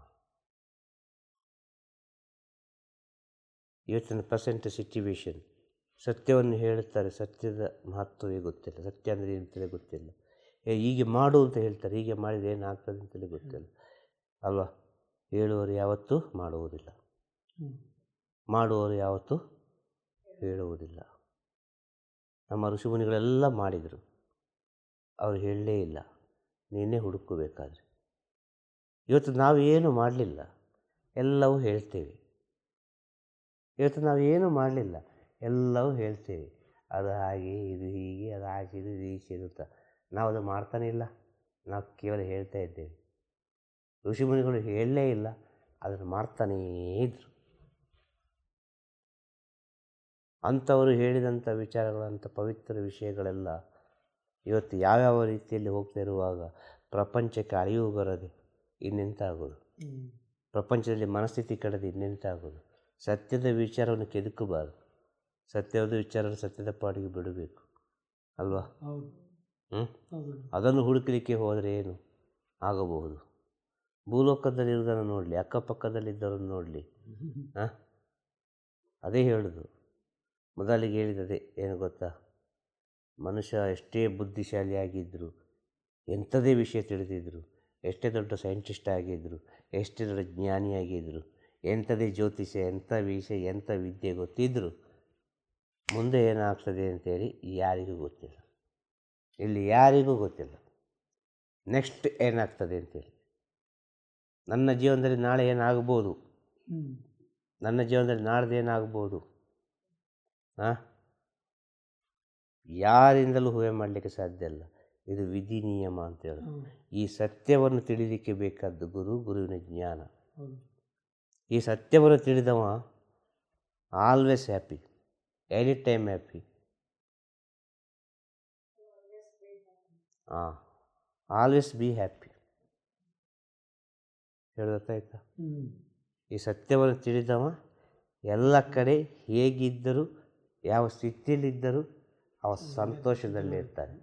[SPEAKER 2] ಇವತ್ತಿನ ಪ್ರೆಸೆಂಟ್ ಸಿಚುವೇಶನ್ ಸತ್ಯವನ್ನು ಹೇಳುತ್ತಾರೆ, ಸತ್ಯದ ಮಹತ್ವವೇ ಗೊತ್ತಿಲ್ಲ. ಸತ್ಯ ಅಂದರೆ ಏನಂತಲೇ ಗೊತ್ತಿಲ್ಲ. ಹೀಗೆ ಮಾಡು ಅಂತ ಹೇಳ್ತಾರೆ, ಹೀಗೆ ಮಾಡಿದರೆ ಏನಾಗ್ತದೆ ಅಂತಲೇ ಗೊತ್ತಿಲ್ಲ ಅಲ್ವಾ? ಹೇಳುವವರು ಯಾವತ್ತೂ ಮಾಡುವುದಿಲ್ಲ, ಮಾಡುವವರು ಯಾವತ್ತೂ ಹೇಳುವುದಿಲ್ಲ. ನಮ್ಮ ಋಷಿಮುನಿಗಳೆಲ್ಲ ಮಾಡಿದರು, ಅವರು ಹೇಳಲೇ ಇಲ್ಲ. ನೀನೇ ಹುಡುಕಬೇಕಾದ್ರೆ. ಇವತ್ತು ನಾವು ಏನು ಮಾಡಲಿಲ್ಲ, ಎಲ್ಲವೂ ಹೇಳ್ತೇವೆ. ಇವತ್ತು ನಾವು ಏನು ಮಾಡಲಿಲ್ಲ, ಎಲ್ಲವೂ ಹೇಳ್ತೇವೆ. ಅದು ಹಾಗೆ, ಇದು ಹೀಗೆ, ಅದು ಹಾಕಿದು, ಇದು ಈಚೆ ಅಂತ. ನಾವು ಅದು ಮಾಡ್ತಾನೇ ಇಲ್ಲ, ನಾವು ಕೇವಲ ಹೇಳ್ತಾ ಇದ್ದೇವೆ. ಋಷಿಮುನಿಗಳು ಹೇಳಲೇ ಇಲ್ಲ, ಅದನ್ನು ಮಾಡ್ತಾನೇ ಇದ್ದರು. ಅಂಥವರು ಹೇಳಿದಂಥ ವಿಚಾರಗಳಂಥ ಪವಿತ್ರ ವಿಷಯಗಳೆಲ್ಲ ಇವತ್ತು ಯಾವ್ಯಾವ ರೀತಿಯಲ್ಲಿ ಹೋಗ್ತಾ ಇರುವಾಗ ಪ್ರಪಂಚಕ್ಕೆ ಅರಿವು ಬರದೆ ಇನ್ನೆಂತಾಗೋದು? ಪ್ರಪಂಚದಲ್ಲಿ ಮನಸ್ಥಿತಿ ಕಳೆದು ಇನ್ನೆಂತಾಗೋದು? ಸತ್ಯದ ವಿಚಾರವನ್ನು ಕೆದಕಬಾರದು. ಸತ್ಯದ ವಿಚಾರವನ್ನು ಸತ್ಯದ ಪಾಡಿಗೆ ಬಿಡಬೇಕು ಅಲ್ವಾ? ಅದನ್ನು ಹುಡುಕಲಿಕ್ಕೆ ಹೋದರೆ ಏನು ಆಗಬಹುದು? ಭೂಲೋಕದಲ್ಲಿರುವುದನ್ನು ನೋಡಲಿ, ಅಕ್ಕಪಕ್ಕದಲ್ಲಿದ್ದವರನ್ನು ನೋಡಲಿ. ಅದೇ ಹೇಳೋದು, ಮೊದಲಿಗೆ ಹೇಳಿದದೆ ಏನು ಗೊತ್ತಾ? ಮನುಷ್ಯ ಎಷ್ಟೇ ಬುದ್ಧಿಶಾಲಿಯಾಗಿದ್ದರು, ಎಂಥದೇ ವಿಷಯ ತಿಳಿದಿದ್ದರು, ಎಷ್ಟೇ ದೊಡ್ಡ ಸೈಂಟಿಸ್ಟ್ ಆಗಿದ್ದರು, ಎಷ್ಟೇ ದೊಡ್ಡ ಜ್ಞಾನಿಯಾಗಿದ್ದರು, ಎಂಥದೇ ಜ್ಯೋತಿಷ್ಯ, ಎಂಥ ವಿಷಯ, ಎಂಥ ವಿದ್ಯೆ ಗೊತ್ತಿದ್ದರು, ಮುಂದೆ ಏನಾಗ್ತದೆ ಅಂತೇಳಿ ಯಾರಿಗೂ ಗೊತ್ತಿಲ್ಲ. ಇಲ್ಲಿ ಯಾರಿಗೂ ಗೊತ್ತಿಲ್ಲ ನೆಕ್ಸ್ಟ್ ಏನಾಗ್ತದೆ ಅಂತೇಳಿ. ನನ್ನ ಜೀವನದಲ್ಲಿ ನಾಳೆ ಏನಾಗ್ಬೋದು, ನನ್ನ ಜೀವನದಲ್ಲಿ ನಾಡ್ದು ಏನಾಗ್ಬೋದು, ಯಾರಿಂದಲೂ ಊಹೆ ಮಾಡಲಿಕ್ಕೆ ಸಾಧ್ಯ ಇಲ್ಲ. ಇದು ವಿಧಿ ನಿಯಮ ಅಂತೇಳಿ. ಈ ಸತ್ಯವನ್ನು ತಿಳಿಲಿಕ್ಕೆ ಬೇಕಾದ್ದು ಗುರುವಿನ ಜ್ಞಾನ. ಈ ಸತ್ಯವನ್ನು ತಿಳಿದವ always happy, any time happy. Always be happy. ಹೇಳ್ಬೇಕಾಯ್ತಾ? ಈ ಸತ್ಯವನ್ನು ತಿಳಿದವ ಎಲ್ಲ ಕಡೆ ಹೇಗಿದ್ದರೂ, ಯಾವ ಸ್ಥಿತಿಯಲ್ಲಿದ್ದರೂ ಅವ ಸಂತೋಷದಲ್ಲಿರ್ತಾನೆ.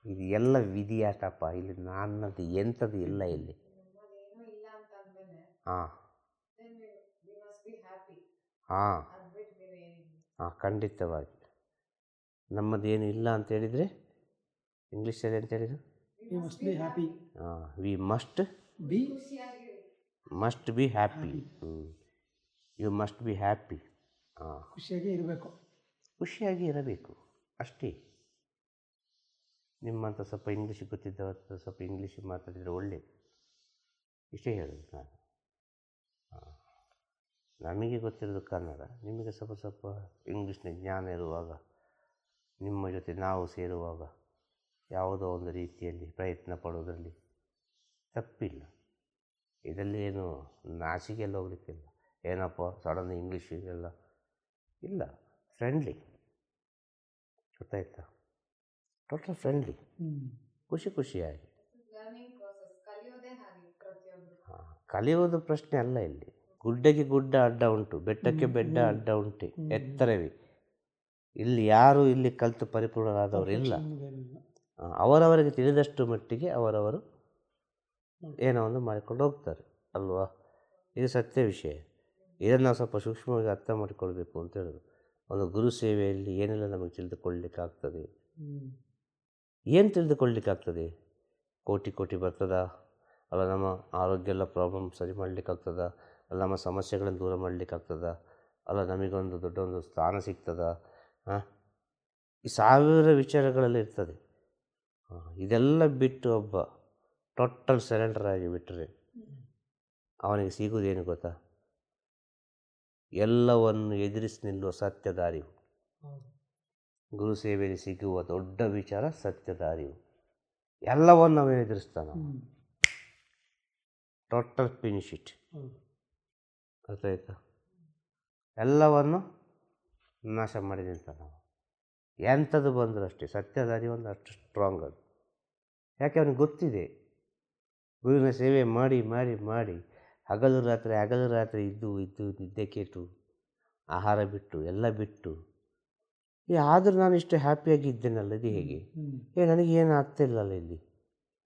[SPEAKER 2] ಇದು ಎಲ್ಲ ವಿಧಿಯಾಟಪ್ಪ. ಇಲ್ಲಿ ನನ್ನದು ಎಂಥದ್ದು ಇಲ್ಲ ಇಲ್ಲಿ. ಖಂಡಿತವಾಗಿ ನಮ್ಮದೇನು ಇಲ್ಲ ಅಂತ ಹೇಳಿದರೆ ಇಂಗ್ಲೀಷಲ್ಲಿ ಅಂತ ಹೇಳಿದ್ರು, we must be happy. You must be happy. ಖುಷಿಯಾಗಿ ಇರಬೇಕು ಅಷ್ಟೇ. ನಿಮ್ಮಂಥ ಸ್ವಲ್ಪ ಇಂಗ್ಲೀಷ್ ಗೊತ್ತಿದ್ದವತ್ತು ಸ್ವಲ್ಪ ಇಂಗ್ಲೀಷ್ ಮಾತಾಡಿದರೆ ಒಳ್ಳೆಯದು. ಇಷ್ಟೇ ಹೇಳೋದು ನಾನು. ನಮಗೆ ಗೊತ್ತಿರೋದು ಕನ್ನಡ, ನಿಮಗೆ ಸ್ವಲ್ಪ ಸ್ವಲ್ಪ ಇಂಗ್ಲೀಷ್ನ ಜ್ಞಾನ ಇರುವಾಗ, ನಿಮ್ಮ ಜೊತೆ ನಾವು ಸೇರುವಾಗ ಯಾವುದೋ ಒಂದು ರೀತಿಯಲ್ಲಿ ಪ್ರಯತ್ನ ಪಡೋದರಲ್ಲಿ ತಪ್ಪಿಲ್ಲ. ಇದರಲ್ಲಿ ಏನು ನಾಚಿಕೆಲ್ಲ ಹೋಗಲಿಕ್ಕಿಲ್ಲ. ಏನಪ್ಪ ಸಡನ್ ಇಂಗ್ಲೀಷ್ ಎಲ್ಲ ಇಲ್ಲ, ಫ್ರೆಂಡ್ಲಿ. ಗೊತ್ತಾಯ್ತಾ? ಟೋಟಲ್ ಫ್ರೆಂಡ್ಲಿ, ಖುಷಿಯಾಗಿ. ಕಲಿಯೋದು ಪ್ರಶ್ನೆ ಅಲ್ಲ ಇಲ್ಲಿ. ಗುಡ್ಡಕ್ಕೆ ಗುಡ್ಡ ಅಡ್ಡ ಉಂಟು, ಬೆಟ್ಟಕ್ಕೆ ಬೆಟ್ಟ ಅಡ್ಡ ಉಂಟು, ಎತ್ತರವೇ. ಇಲ್ಲಿ ಯಾರು ಇಲ್ಲಿ ಕಲಿತು ಪರಿಪೂರ್ಣರಾದವರು ಇಲ್ಲ. ಅವರವರಿಗೆ ತಿಳಿದಷ್ಟು ಮಟ್ಟಿಗೆ ಅವರವರು ಏನೋ ಒಂದು ಮಾಡಿಕೊಂಡು ಹೋಗ್ತಾರೆ ಅಲ್ವಾ? ಇದು ಸತ್ಯ ವಿಷಯ. ಇದನ್ನು ನಾವು ಸ್ವಲ್ಪ ಸೂಕ್ಷ್ಮವಾಗಿ ಅರ್ಥ ಮಾಡಿಕೊಳ್ಬೇಕು ಅಂತ ಹೇಳೋದು. ಒಂದು ಗುರು ಸೇವೆಯಲ್ಲಿ ಏನೆಲ್ಲ ನಮಗೆ ತಿಳಿದುಕೊಳ್ಳಲಿಕ್ಕಾಗ್ತದೆ, ಏನು ತಿಳಿದುಕೊಳ್ಳಲಿಕ್ಕಾಗ್ತದೆ? ಕೋಟಿ ಬರ್ತದಾ? ಅಲ್ಲ ನಮ್ಮ ಆರೋಗ್ಯ ಎಲ್ಲ ಪ್ರಾಬ್ಲಮ್ ಸರಿ ಮಾಡಲಿಕ್ಕಾಗ್ತದ? ಅಲ್ಲ ನಮ್ಮ ಸಮಸ್ಯೆಗಳನ್ನು ದೂರ ಮಾಡಲಿಕ್ಕಾಗ್ತದ? ಅಲ್ಲ ನಮಗೊಂದು ದೊಡ್ಡ ಒಂದು ಸ್ಥಾನ ಸಿಗ್ತದ? ಈ ಸಾವಿರ ವಿಚಾರಗಳೆಲ್ಲ ಇರ್ತದೆ. ಇದೆಲ್ಲ ಬಿಟ್ಟು ಒಬ್ಬ ಟೋಟಲ್ ಸರೆಂಡರ್ ಆಗಿಬಿಟ್ರೆ ಅವನಿಗೆ ಸಿಗುವುದೇನು ಗೊತ್ತಾ? ಎಲ್ಲವನ್ನು ಎದುರಿಸಿ ನಿಲ್ಲುವ ಸತ್ಯದ ಅರಿವು. ಗುರು ಸೇವೆಯಲ್ಲಿ ಸಿಗುವ ದೊಡ್ಡ ವಿಚಾರ ಸತ್ಯದ ಅರಿವು. ಎಲ್ಲವನ್ನು ಅವನು ಎದುರಿಸ್ತಾನ. Total finish it. ಗೊತ್ತಾಯ್ತಾ? ಎಲ್ಲವನ್ನು ನಾಶ ಮಾಡಿ ನಿಂತಾನ. ಎಂಥದ್ದು ಬಂದರೂ ಅಷ್ಟೇ ಸತ್ಯದ ಅರಿವು ಒಂದು ಅಷ್ಟು ಸ್ಟ್ರಾಂಗ್ ಅದು. ಯಾಕೆ ಅವನಿಗೆ ಗೊತ್ತಿದೆ, ಗುರುವಿನ ಸೇವೆ ಮಾಡಿ ಹಗಲು ರಾತ್ರಿ ಇದ್ದು ನಿದ್ದೆ ಕೆಟ್ಟು ಆಹಾರ ಬಿಟ್ಟು ಎಲ್ಲ ಬಿಟ್ಟು ಆದರೂ ನಾನು ಇಷ್ಟು ಹ್ಯಾಪಿಯಾಗಿದ್ದೇನಲ್ಲ, ಇದು ಹೇಗೆ? ನನಗೇನು ಆಗ್ತಾಯಿಲ್ಲಲ್ಲ ಇಲ್ಲಿ,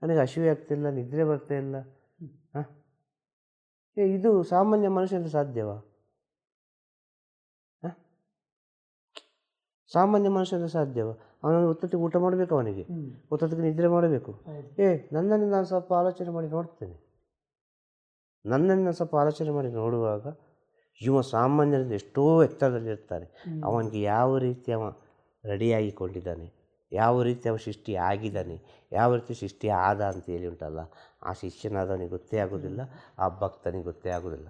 [SPEAKER 2] ನನಗೆ ಹಸಿವೆ ಆಗ್ತಿಲ್ಲ, ನಿದ್ರೆ ಬರ್ತಾ ಇಲ್ಲ. ಹಾಂ, ಇದು ಸಾಮಾನ್ಯ ಮನುಷ್ಯನಿಗೆ ಸಾಧ್ಯವಾ? ಹಾಂ, ಸಾಮಾನ್ಯ ಮನುಷ್ಯನಿಗೆ ಸಾಧ್ಯವಾ? ಅವನನ್ನು ಒತ್ತೊತ್ತಿಗೆ ಊಟ ಮಾಡಬೇಕು, ಅವನಿಗೆ ಒತ್ತೊತ್ತಿಗೆ ನಿದ್ರೆ ಮಾಡಬೇಕು. ನನ್ನನ್ನು ನಾನು ಸ್ವಲ್ಪ ಆಲೋಚನೆ ಮಾಡಿ ನೋಡ್ತೇನೆ. ನನ್ನನ್ನು ನಾನು ಸ್ವಲ್ಪ ಆಲೋಚನೆ ಮಾಡಿ ನೋಡುವಾಗ ಇವ ಸಾಮಾನ್ಯರಿಂದ ಎಷ್ಟೋ ಎತ್ತರದಲ್ಲಿರ್ತಾನೆ. ಅವನಿಗೆ ಯಾವ ರೀತಿ ಅವ ರೆಡಿಯಾಗಿಕೊಂಡಿದ್ದಾನೆ, ಯಾವ ರೀತಿ ಅವ ಸೃಷ್ಟಿ ಆಗಿದ್ದಾನೆ, ಯಾವ ರೀತಿ ಸೃಷ್ಟಿ ಆದ ಅಂತೇಳಿ ಉಂಟಲ್ಲ, ಆ ಶಿಷ್ಯನಾದವನಿಗೆ ಗೊತ್ತೇ ಆಗೋದಿಲ್ಲ, ಆ ಭಕ್ತನಿಗೆ ಗೊತ್ತೇ ಆಗೋದಿಲ್ಲ.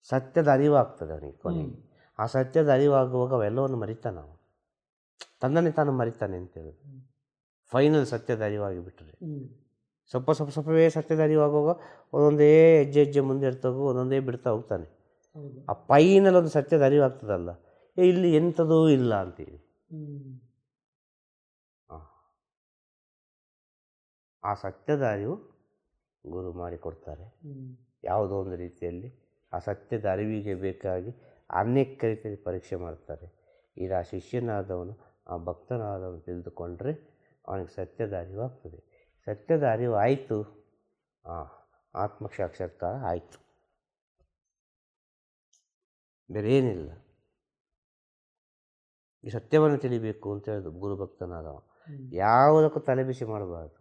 [SPEAKER 2] ಸತ್ಯದ ಅರಿವಾಗ್ತದೆ ಅವನಿಗೆ ಕೊನೆಗೆ. ಆ ಸತ್ಯದ ಅರಿವಾಗುವಾಗ ಅವೆಲ್ಲವನ್ನು ಮರಿತಾನೆ, ನಾವು ತನ್ನನ್ನೇ ತಾನು ಮರಿತಾನೆ ಅಂತೇಳಿ. ಫೈನಲ್ ಸತ್ಯದ ಅರಿವಾಗಿ ಬಿಟ್ಟರೆ ಸ್ವಲ್ಪವೇ ಸತ್ಯದ ಅರಿವಾಗುವಾಗ ಒಂದೊಂದೇ ಹೆಜ್ಜೆ ಮುಂದೆ ಇರ್ತಗೋ, ಒಂದೊಂದೇ ಬಿಡ್ತಾ ಹೋಗ್ತಾನೆ. ಆ ಫೈನಲ್ ಒಂದು ಸತ್ಯದ ಅರಿವಾಗ್ತದಲ್ಲ, ಇಲ್ಲಿ ಎಂಥದೂ ಇಲ್ಲ ಅಂತೇಳಿ. ಆ ಸತ್ಯದ ಅರಿವು ಗುರು ಮಾಡಿಕೊಡ್ತಾರೆ. ಯಾವುದೋ ಒಂದು ರೀತಿಯಲ್ಲಿ ಆ ಸತ್ಯದ ಅರಿವಿಗೆ ಬೇಕಾಗಿ ಅನೇಕ ರೀತಿಯಲ್ಲಿ ಪರೀಕ್ಷೆ ಮಾಡ್ತಾರೆ. ಇದು ಆ ಶಿಷ್ಯನಾದವನು, ಆ ಭಕ್ತನಾದವನು ತಿಳಿದುಕೊಂಡ್ರೆ ಅವನಿಗೆ ಸತ್ಯದ ಅರಿವಾಗ್ತದೆ. ಸತ್ಯದ ಅರಿವು ಆಯಿತು, ಆತ್ಮ ಸಾಕ್ಷಾತ್ಕಾರ ಆಯಿತು, ಬೇರೆ ಏನಿಲ್ಲ. ಈ ಸತ್ಯವನ್ನು ತಿಳಿಬೇಕು ಅಂತ ಹೇಳಿದ್ರು ಗುರುಭಕ್ತನಾದವ. ಯಾವುದಕ್ಕೂ ತಲೆಬಿಸಿ ಮಾಡಬಾರ್ದು.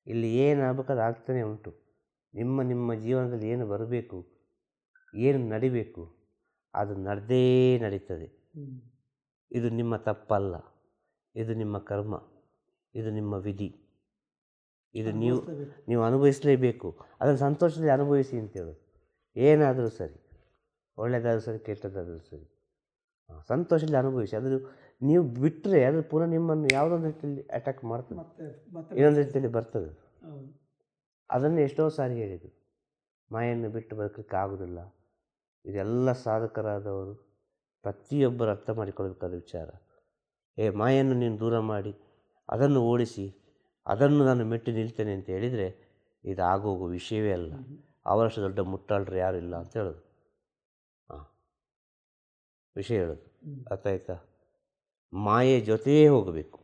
[SPEAKER 2] ಇಲ್ಲಿ ಏನಾಗಬೇಕು ಅದು ಆಗ್ತಾನೆ ಉಂಟು. ನಿಮ್ಮ ಜೀವನದಲ್ಲಿ ಏನು ಬರಬೇಕು, ಏನು ನಡಿಬೇಕು, ಅದು ನಡೆದೇ ನಡೀತದೆ. ಇದು ನಿಮ್ಮ ತಪ್ಪಲ್ಲ, ಇದು ನಿಮ್ಮ ಕರ್ಮ, ಇದು ನಿಮ್ಮ ವಿಧಿ, ಇದು ನೀವು ಅನುಭವಿಸಲೇಬೇಕು. ಅದನ್ನು ಸಂತೋಷದಲ್ಲಿ ಅನುಭವಿಸಿ ಅಂತೇಳೋದು. ಏನಾದರೂ ಸರಿ, ಒಳ್ಳೆಯದಾದರೂ ಸರಿ, ಕೆಟ್ಟದ್ದಾದರೂ ಸರಿ, ಸಂತೋಷದಲ್ಲಿ ಅನುಭವಿಸಿ. ಅದು ನೀವು ಬಿಟ್ಟರೆ ಅದು ಪುನಃ ನಿಮ್ಮನ್ನು ಯಾವುದೊಂದು ರೀತಿಯಲ್ಲಿ ಅಟ್ಯಾಕ್ ಮಾಡ್ತದೆ, ಇನ್ನೊಂದು ರೀತಿಯಲ್ಲಿ ಬರ್ತದೆ. ಅದನ್ನು ಎಷ್ಟೋ ಸಾರಿ ಹೇಳಿದರು, ಮಾಯನ್ನು ಬಿಟ್ಟು ಬದುಕಲಿಕ್ಕೆ ಆಗೋದಿಲ್ಲ. ಇದೆಲ್ಲ ಸಾಧಕರಾದವರು ಪ್ರತಿಯೊಬ್ಬರು ಅರ್ಥ ಮಾಡಿಕೊಳ್ಬೇಕಾದ ವಿಚಾರ. ಮಾಯನ್ನು ನೀನು ದೂರ ಮಾಡಿ ಅದನ್ನು ಓಡಿಸಿ ಅದನ್ನು ನಾನು ಮೆಟ್ಟಿ ನಿಲ್ತೇನೆ ಅಂತ ಹೇಳಿದರೆ ಇದು ಆಗೋಗೋ ವಿಷಯವೇ ಅಲ್ಲ. ಅವರಷ್ಟು ದೊಡ್ಡ ಮುಟ್ಟಾಳರು ಯಾರು ಇಲ್ಲ ಅಂತ ಹೇಳೋದು. ವಿಷಯ ಹೇಳೋದು ಅರ್ಥ ಆಯ್ತಾ? ಮಾಯೆ ಜೊತೆಯೇ ಹೋಗಬೇಕು,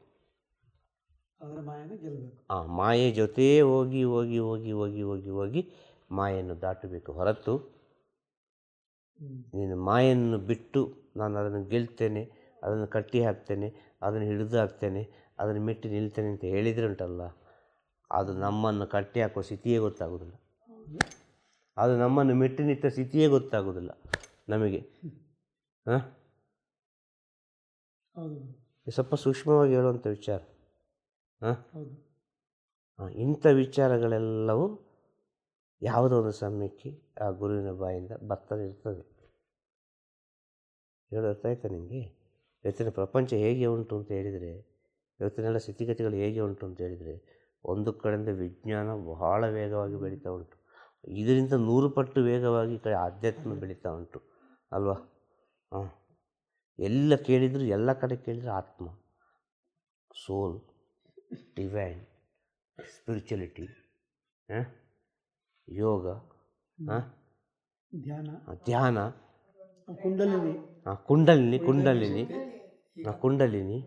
[SPEAKER 2] ಮಾಯೆ ಜೊತೆಯೇ ಹೋಗಿ ಹೋಗಿ ಹೋಗಿ ಹೋಗಿ ಹೋಗಿ ಹೋಗಿ ಮಾಯನ್ನು ದಾಟಬೇಕು. ಹೊರತು ನೀನು ಮಾಯನ್ನು ಬಿಟ್ಟು ನಾನು ಅದನ್ನು ಗೆಲ್ತೇನೆ, ಅದನ್ನು ಕಟ್ಟಿ ಹಾಕ್ತೇನೆ, ಅದನ್ನು ಹಿಡಿದು ಹಾಕ್ತೇನೆ, ಅದನ್ನು ಮೆಟ್ಟಿ ನಿಲ್ತೇನೆ ಅಂತ ಹೇಳಿದರೆ ಉಂಟಲ್ಲ, ಅದು ನಮ್ಮನ್ನು ಕಟ್ಟಿ ಹಾಕುವ ಸ್ಥಿತಿಯೇ ಗೊತ್ತಾಗೋದಿಲ್ಲ. ಅದು ನಮ್ಮನ್ನು ಮೆಟ್ಟಿ ನಿಂತ ಸ್ಥಿತಿಯೇ ಗೊತ್ತಾಗೋದಿಲ್ಲ ನಮಗೆ. ಸ್ವಲ್ಪ ಸೂಕ್ಷ್ಮವಾಗಿ ಹೇಳುವಂಥ ವಿಚಾರ. ಇಂಥ ವಿಚಾರಗಳೆಲ್ಲವೂ ಯಾವುದೋ ಒಂದು ಸಮಯಕ್ಕೆ ಆ ಗುರುವಿನ ಬಾಯಿಂದ ಬರ್ತದೆ ಇರ್ತದೆ. ಹೇಳೋರ್ತಾಯ್ತಾ ನಿಮಗೆ? ಇವತ್ತಿನ ಪ್ರಪಂಚ ಹೇಗೆ ಉಂಟು ಅಂತ ಹೇಳಿದರೆ, ಇವತ್ತಿನೆಲ್ಲ ಸ್ಥಿತಿಗತಿಗಳು ಹೇಗೆ ಉಂಟು ಅಂತ ಹೇಳಿದರೆ, ಒಂದು ಕಡೆಯಿಂದ ವಿಜ್ಞಾನ ಬಹಳ ವೇಗವಾಗಿ ಬೆಳೀತಾ ಉಂಟು. ಇದರಿಂದ 100 ಪಟ್ಟು ವೇಗವಾಗಿ ಈ ಕಡೆ ಆಧ್ಯಾತ್ಮ ಬೆಳೀತಾ ಉಂಟು ಅಲ್ವಾ? ಎಲ್ಲ ಕೇಳಿದರೂ, ಎಲ್ಲ ಕಡೆ ಕೇಳಿದರೆ ಆತ್ಮ, ಸೋಲ್, ಡಿವೈನ್, ಸ್ಪಿರಿಚುಲಿಟಿ, ಯೋಗ, ಧ್ಯಾನ, ಕುಂಡಲಿನಿ, ಕುಂಡಲಿನಿ, ಕುಂಡಲಿನಿ,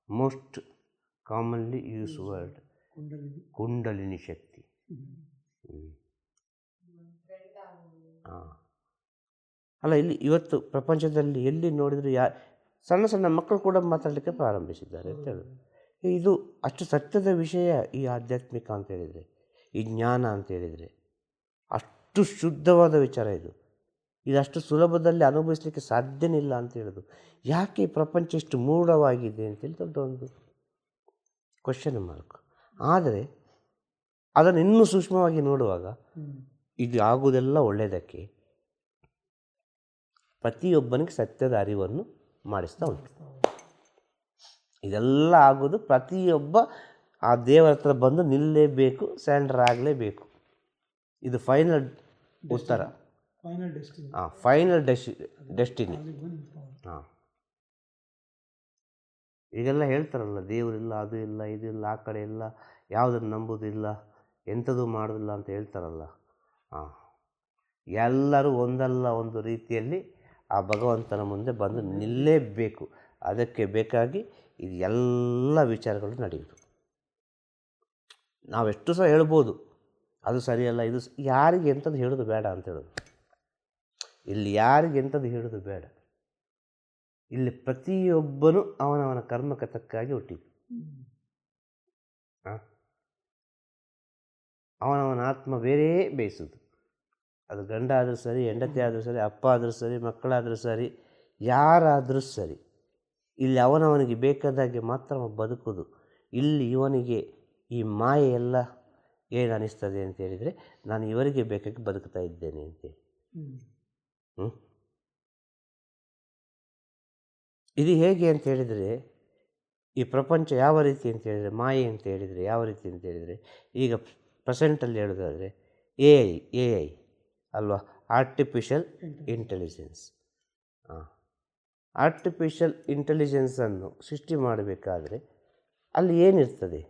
[SPEAKER 2] ಮೋಸ್ಟ್ ಕಾಮನ್ಲಿ ಯೂಸ್ ವರ್ಡ್ ಕುಂಡಲಿನಿ ಶಕ್ತಿ. ಅಲ್ಲ, ಇಲ್ಲಿ ಇವತ್ತು ಪ್ರಪಂಚದಲ್ಲಿ ಎಲ್ಲಿ ನೋಡಿದರೂ ಸಣ್ಣ ಸಣ್ಣ ಮಕ್ಕಳು ಕೂಡ ಮಾತಾಡಲಿಕ್ಕೆ ಪ್ರಾರಂಭಿಸಿದ್ದಾರೆ ಅಂತ ಹೇಳೋದು. ಇದು ಅಷ್ಟು ಸತ್ಯದ ವಿಷಯ ಈ ಆಧ್ಯಾತ್ಮಿಕ ಅಂತ ಹೇಳಿದರೆ, ಈ ಜ್ಞಾನ ಅಂತ ಹೇಳಿದರೆ ಅಷ್ಟು ಶುದ್ಧವಾದ ವಿಚಾರ ಇದು. ಇದಷ್ಟು ಸುಲಭದಲ್ಲಿ ಅನುಭವಿಸಲಿಕ್ಕೆ ಸಾಧ್ಯನೇ ಇಲ್ಲ ಅಂತ ಹೇಳೋದು. ಯಾಕೆ ಈ ಪ್ರಪಂಚ ಇಷ್ಟು ಮೂಢವಾಗಿದೆ ಅಂತೇಳಿ ದೊಡ್ಡ ಒಂದು ಕ್ವಶನ್ ಮಾರ್ಕ್. ಆದರೆ ಅದನ್ನು ಇನ್ನೂ ಸೂಕ್ಷ್ಮವಾಗಿ ನೋಡುವಾಗ ಇದು ಆಗುವುದೆಲ್ಲ ಒಳ್ಳೆಯದಕ್ಕೆ, ಪ್ರತಿಯೊಬ್ಬನಿಗೆ ಸತ್ಯದ ಅರಿವನ್ನು ಮಾಡಿಸ್ತಾ ಉಂಟು. ಇದೆಲ್ಲ ಆಗೋದು ಪ್ರತಿಯೊಬ್ಬ ಆ ದೇವರ ಹತ್ರ ಬಂದು ನಿಲ್ಲಲೇಬೇಕು, ಸ್ಯಾಂಡರ್ ಆಗಲೇಬೇಕು. ಇದು ಫೈನಲ್ ಉತ್ತರ, ಫೈನಲ್ ಡೆಸ್ಟಿನಿ. ಈಗೆಲ್ಲ ಹೇಳ್ತಾರಲ್ಲ, ದೇವರಿಲ್ಲ, ಅದು ಇಲ್ಲ, ಇದು ಇಲ್ಲ, ಆ ಕಡೆ ಇಲ್ಲ, ಯಾವುದನ್ನು ನಂಬುವುದಿಲ್ಲ, ಎಂಥದ್ದು ಮಾಡೋದಿಲ್ಲ ಅಂತ ಹೇಳ್ತಾರಲ್ಲ, ಹಾಂ, ಎಲ್ಲರೂ ಒಂದಲ್ಲ ಒಂದು ರೀತಿಯಲ್ಲಿ ಆ ಭಗವಂತನ ಮುಂದೆ ಬಂದು ನಿಲ್ಲೇಬೇಕು. ಅದಕ್ಕೆ ಬೇಕಾಗಿ ಇದು ಎಲ್ಲ ವಿಚಾರಗಳು ನಡೆಯುವುದು. ನಾವೆಷ್ಟು ಸಹ ಹೇಳ್ಬೋದು ಅದು ಸರಿಯಲ್ಲ, ಇದು ಯಾರಿಗೆ ಎಂಥದ್ದು ಹೇಳೋದು ಬೇಡ ಅಂತ ಹೇಳೋದು. ಇಲ್ಲಿ ಯಾರಿಗೆ ಎಂಥದ್ದು ಹೇಳೋದು ಬೇಡ. ಇಲ್ಲಿ ಪ್ರತಿಯೊಬ್ಬನು ಅವನವನ ಕರ್ಮಕ್ಕೆ ತಕ್ಕಾಗಿ ಹುಟ್ಟಿದ್ದು. ಅವನವನ ಆತ್ಮ ಬೇರೆ ಬೇಯಿಸೋದು. ಅದು ಗಂಡ ಆದರೂ ಸರಿ, ಹೆಂಡತಿ ಆದರೂ ಸರಿ, ಅಪ್ಪ ಆದರೂ ಸರಿ, ಮಕ್ಕಳಾದರೂ ಸರಿ, ಯಾರಾದರೂ ಸರಿ, ಇಲ್ಲಿ ಅವನವನಿಗೆ ಬೇಕಾದಾಗೆ ಮಾತ್ರ ಬದುಕೋದು. ಇಲ್ಲಿ ಇವನಿಗೆ ಈ ಮಾಯೆ ಎಲ್ಲ ಏನು ಅನ್ನಿಸ್ತದೆ ಅಂತ ಹೇಳಿದರೆ, ನಾನು ಇವರಿಗೆ ಬೇಕಾಗಿ ಬದುಕ್ತಾ ಇದ್ದೇನೆ ಅಂತೇಳಿ. ಇದು ಹೇಗೆ ಅಂತ ಹೇಳಿದರೆ, ಈ ಪ್ರಪಂಚ ಯಾವ ರೀತಿ ಅಂತ ಹೇಳಿದರೆ, ಮಾಯೆ ಅಂತ ಹೇಳಿದರೆ ಯಾವ ರೀತಿ ಅಂತ ಹೇಳಿದರೆ, ಈಗ ಪ್ರೆಸೆಂಟಲ್ಲಿ ಹೇಳೋದಾದರೆ ಎ ಐ ಅಲ್ವಾ, ಆರ್ಟಿಫಿಷಿಯಲ್ ಇಂಟೆಲಿಜೆನ್ಸ್. ಆರ್ಟಿಫಿಷಿಯಲ್ ಇಂಟೆಲಿಜೆನ್ಸನ್ನು ಸೃಷ್ಟಿ ಮಾಡಬೇಕಾದ್ರೆ ಅಲ್ಲಿ ಏನಿರ್ತದೆ?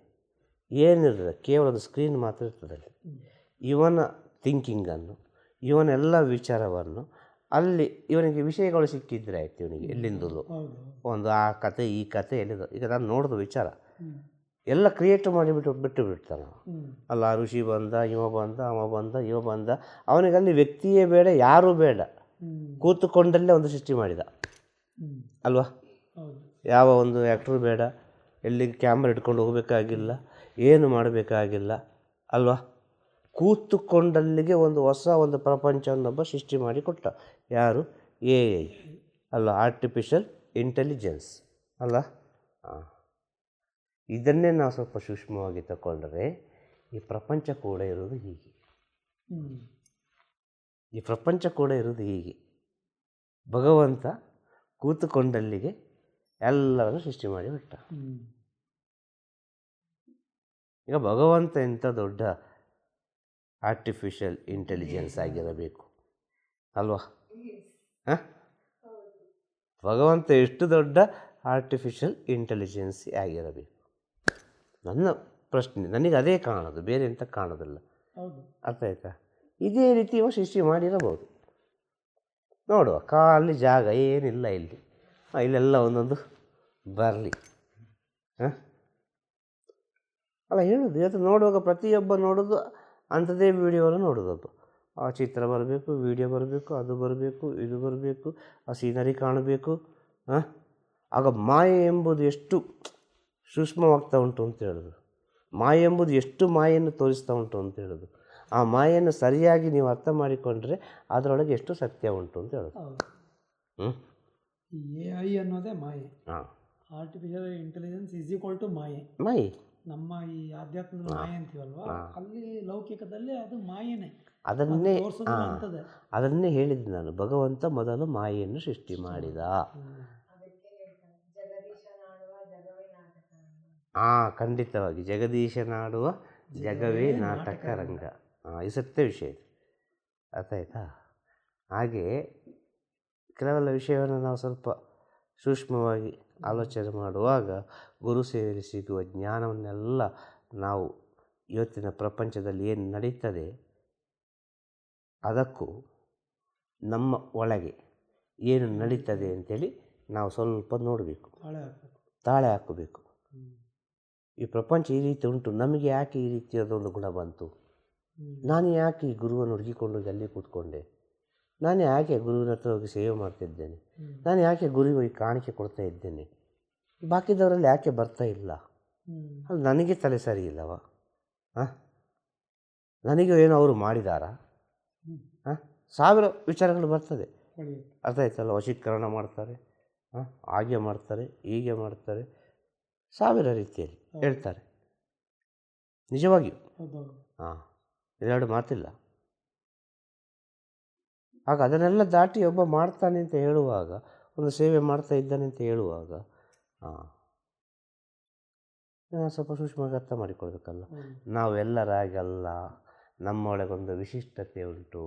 [SPEAKER 2] ಕೇವಲ ಒಂದು ಸ್ಕ್ರೀನ್ ಮಾತ್ರ ಇರ್ತದೆ. ಇವನ ಥಿಂಕಿಂಗನ್ನು, ಇವನೆಲ್ಲ ವಿಚಾರವನ್ನು ಅಲ್ಲಿ ಇವನಿಗೆ ವಿಷಯಗಳು ಸಿಕ್ಕಿದ್ರೆ ಆಯ್ತು. ಇವನಿಗೆ ಎಲ್ಲಿಂದಲೂ ಒಂದು ಆ ಕತೆ ಈ ಕತೆ ಎಲ್ಲಿಂದ, ಈಗ ನಾನು ನೋಡಿದ ವಿಚಾರ ಎಲ್ಲ ಕ್ರಿಯೇಟ್ ಬಿಟ್ಟು ಬಿಡ್ತಾನೆ ಅಲ್ಲ. ಆ ಋಷಿ ಬಂದ, ಇವ ಬಂದ, ಇವ ಬಂದ, ಅವನಿಗಲ್ಲಿ ವ್ಯಕ್ತಿಯೇ ಬೇಡ, ಯಾರೂ ಬೇಡ, ಕೂತುಕೊಂಡಲ್ಲೇ ಒಂದು ಸೃಷ್ಟಿ ಮಾಡಿದ ಅಲ್ವಾ. ಯಾವ ಒಂದು ಆ್ಯಕ್ಟ್ರು ಬೇಡ, ಎಲ್ಲಿ ಕ್ಯಾಮ್ರಾ ಇಟ್ಕೊಂಡು ಹೋಗಬೇಕಾಗಿಲ್ಲ, ಏನು ಮಾಡಬೇಕಾಗಿಲ್ಲ ಅಲ್ವಾ. ಕೂತುಕೊಂಡಲ್ಲಿಗೆ ಒಂದು ಹೊಸ ಒಂದು ಪ್ರಪಂಚವನ್ನೊಬ್ಬ ಸೃಷ್ಟಿ ಮಾಡಿ ಕೊಟ್ಟ. ಯಾರು? ಎ ಐ ಅಲ್ಲ, ಆರ್ಟಿಫಿಷಿಯಲ್ ಇಂಟೆಲಿಜೆನ್ಸ್ ಅಲ್ಲ. ಇದನ್ನೇ ನಾವು ಸ್ವಲ್ಪ ಸೂಕ್ಷ್ಮವಾಗಿ ತಗೊಂಡ್ರೆ ಈ ಪ್ರಪಂಚ ಕೂಡ ಇರೋದು ಹೀಗೆ. ಈ ಪ್ರಪಂಚ ಕೂಡ ಇರೋದು ಹೀಗೆ. ಭಗವಂತ ಕೂತುಕೊಂಡಲ್ಲಿಗೆ ಎಲ್ಲರನ್ನು ಸೃಷ್ಟಿ ಮಾಡಿ ಬಿಟ್ಟ. ಈಗ ಭಗವಂತ ಎಂಥ ದೊಡ್ಡ ಆರ್ಟಿಫಿಷಿಯಲ್ ಇಂಟೆಲಿಜೆನ್ಸ್ ಆಗಿರಬೇಕು ಅಲ್ವಾ. ಭಗವಂತ ಎಷ್ಟು ದೊಡ್ಡ ಆರ್ಟಿಫಿಷಿಯಲ್ ಇಂಟೆಲಿಜೆನ್ಸ್ ಆಗಿರಬೇಕು? ನನ್ನ ಪ್ರಶ್ನೆ, ನನಗೆ ಅದೇ ಕಾಣೋದು, ಬೇರೆ ಎಂತ ಕಾಣೋದಿಲ್ಲ. ಅರ್ಥ ಆಯ್ತಾ? ಇದೇ ರೀತಿ ಇವ ಸೃಷ್ಟಿ ಮಾಡಿರಬಹುದು. ನೋಡುವ, ಖಾಲಿ ಜಾಗ ಏನಿಲ್ಲ ಇಲ್ಲಿ, ಇಲ್ಲೆಲ್ಲ ಒಂದೊಂದು ಬರಲಿ ಅಲ್ಲ ಹೇಳೋದು. ಇವತ್ತು ನೋಡುವಾಗ ಪ್ರತಿಯೊಬ್ಬ ನೋಡೋದು ಅಂಥದ್ದೇ ವೀಡಿಯೋವನ್ನು ನೋಡೋದೊಬ್ಬ. ಆ ಚಿತ್ರ ಬರಬೇಕು, ವೀಡಿಯೋ ಬರಬೇಕು, ಅದು ಬರಬೇಕು, ಇದು ಬರಬೇಕು, ಆ ಸೀನರಿ ಕಾಣಬೇಕು. ಆಗ ಮಾಯೆ ಎಂಬುದು ಎಷ್ಟು ಸೂಕ್ಷ್ಮವಾಗ್ತಾ ಉಂಟು ಅಂತ ಹೇಳೋದು. ಮಾಯೆ ಎಂಬುದು ಎಷ್ಟು ಮಾಯೆಯನ್ನು ತೋರಿಸ್ತಾ ಉಂಟು ಅಂತ ಹೇಳೋದು. ಆ ಮಾಯೆಯನ್ನು ಸರಿಯಾಗಿ ನೀವು ಅರ್ಥ ಮಾಡಿಕೊಂಡ್ರೆ ಅದರೊಳಗೆ ಎಷ್ಟು ಸತ್ಯ ಉಂಟು ಅಂತ ಹೇಳೋದು.
[SPEAKER 4] ಎ ಐ ಅನ್ನೋದೇ ಮಾಯೆ. Artificial intelligence is equal to ಮಾಯೆ. ನಮ್ಮ ಈ ಆಧ್ಯಾತ್ಮದ ಮಾಯೆ ಅಂತೀವಲ್ವಾ, ಅಲ್ಲಿ ಲೌಕಿಕದಲ್ಲಿ ಅದು ಮಾಯೆನೇ.
[SPEAKER 2] ಅದನ್ನೇ ಹೇಳಿದ್ದು ನಾನು. ಭಗವಂತ ಮೊದಲು ಮಾಯೆಯನ್ನು ಸೃಷ್ಟಿ ಮಾಡಿದ. ಖಂಡಿತವಾಗಿ ಜಗದೀಶನಾಡುವ ಜಗವೇ ನಾಟಕ ರಂಗ. ಈ ಸತ್ಯ ವಿಷಯ ಇದು. ಅರ್ಥ ಆಯ್ತಾ? ಹಾಗೆ ಕೆಲವೆಲ್ಲ ವಿಷಯವನ್ನು ನಾವು ಸ್ವಲ್ಪ ಸೂಕ್ಷ್ಮವಾಗಿ ಆಲೋಚನೆ ಮಾಡುವಾಗ ಗುರು ಸೇವೆಯಲ್ಲಿ ಸಿಗುವ ಜ್ಞಾನವನ್ನೆಲ್ಲ ನಾವು ಇವತ್ತಿನ ಪ್ರಪಂಚದಲ್ಲಿ ಏನು ನಡೀತದೆ ಅದಕ್ಕೂ ನಮ್ಮ ಒಳಗೆ ಏನು ನಡೀತದೆ ಅಂಥೇಳಿ ನಾವು ಸ್ವಲ್ಪ ನೋಡಬೇಕು, ತಾಳೆ ಹಾಕಬೇಕು. ಈ ಪ್ರಪಂಚ ಈ ರೀತಿ ಉಂಟು, ನಮಗೆ ಯಾಕೆ ಈ ರೀತಿಯಾದೊಂದು ಗುಣ ಬಂತು? ನಾನು ಯಾಕೆ ಈ ಗುರುವನ್ನು ಹುಡುಕಿಕೊಂಡು ಅಲ್ಲಿ ಕೂತ್ಕೊಂಡೆ? ನಾನು ಯಾಕೆ ಗುರುವಿನ ಹತ್ರ ಹೋಗಿ ಸೇವೆ ಮಾಡ್ತಿದ್ದೇನೆ? ನಾನು ಯಾಕೆ ಗುರುವಿಗೆ ಕಾಣಿಕೆ ಕೊಡ್ತಾ ಇದ್ದೇನೆ? ಬಾಕಿದವರಲ್ಲಿ ಯಾಕೆ ಬರ್ತಾ ಇಲ್ಲ? ಅಲ್ಲಿ ನನಗೆ ತಲೆ ಸರಿ ಇಲ್ಲವ? ನನಗೆ ಏನು ಅವರು ಮಾಡಿದಾರಾ? ಸಾವಿರ ವಿಚಾರಗಳು ಬರ್ತದೆ. ಅರ್ಥ ಆಯ್ತಲ್ಲ? ವಶೀಕರಣ ಮಾಡ್ತಾರೆ, ಹಾಗೆ ಮಾಡ್ತಾರೆ, ಹೀಗೆ ಮಾಡ್ತಾರೆ, ಸಾವಿರ ರೀತಿಯಲ್ಲಿ ಹೇಳ್ತಾರೆ. ನಿಜವಾಗಿಯೂ ಎರಡು ಮಾತಿಲ್ಲ. ಆಗ ಅದನ್ನೆಲ್ಲ ದಾಟಿ ಒಬ್ಬ ಮಾಡ್ತಾನೆ ಅಂತ ಹೇಳುವಾಗ, ಒಂದು ಸೇವೆ ಮಾಡ್ತಾ ಇದ್ದಾನೆ ಅಂತ ಹೇಳುವಾಗ ಸ್ವಲ್ಪ ಸೂಕ್ಷ್ಮವಾಗಿ ಅರ್ಥ ಮಾಡಿಕೊಳ್ಬೇಕಲ್ಲ. ನಾವೆಲ್ಲರಾಗಲ್ಲ, ನಮ್ಮೊಳಗೊಂದು ವಿಶಿಷ್ಟತೆ ಉಂಟು,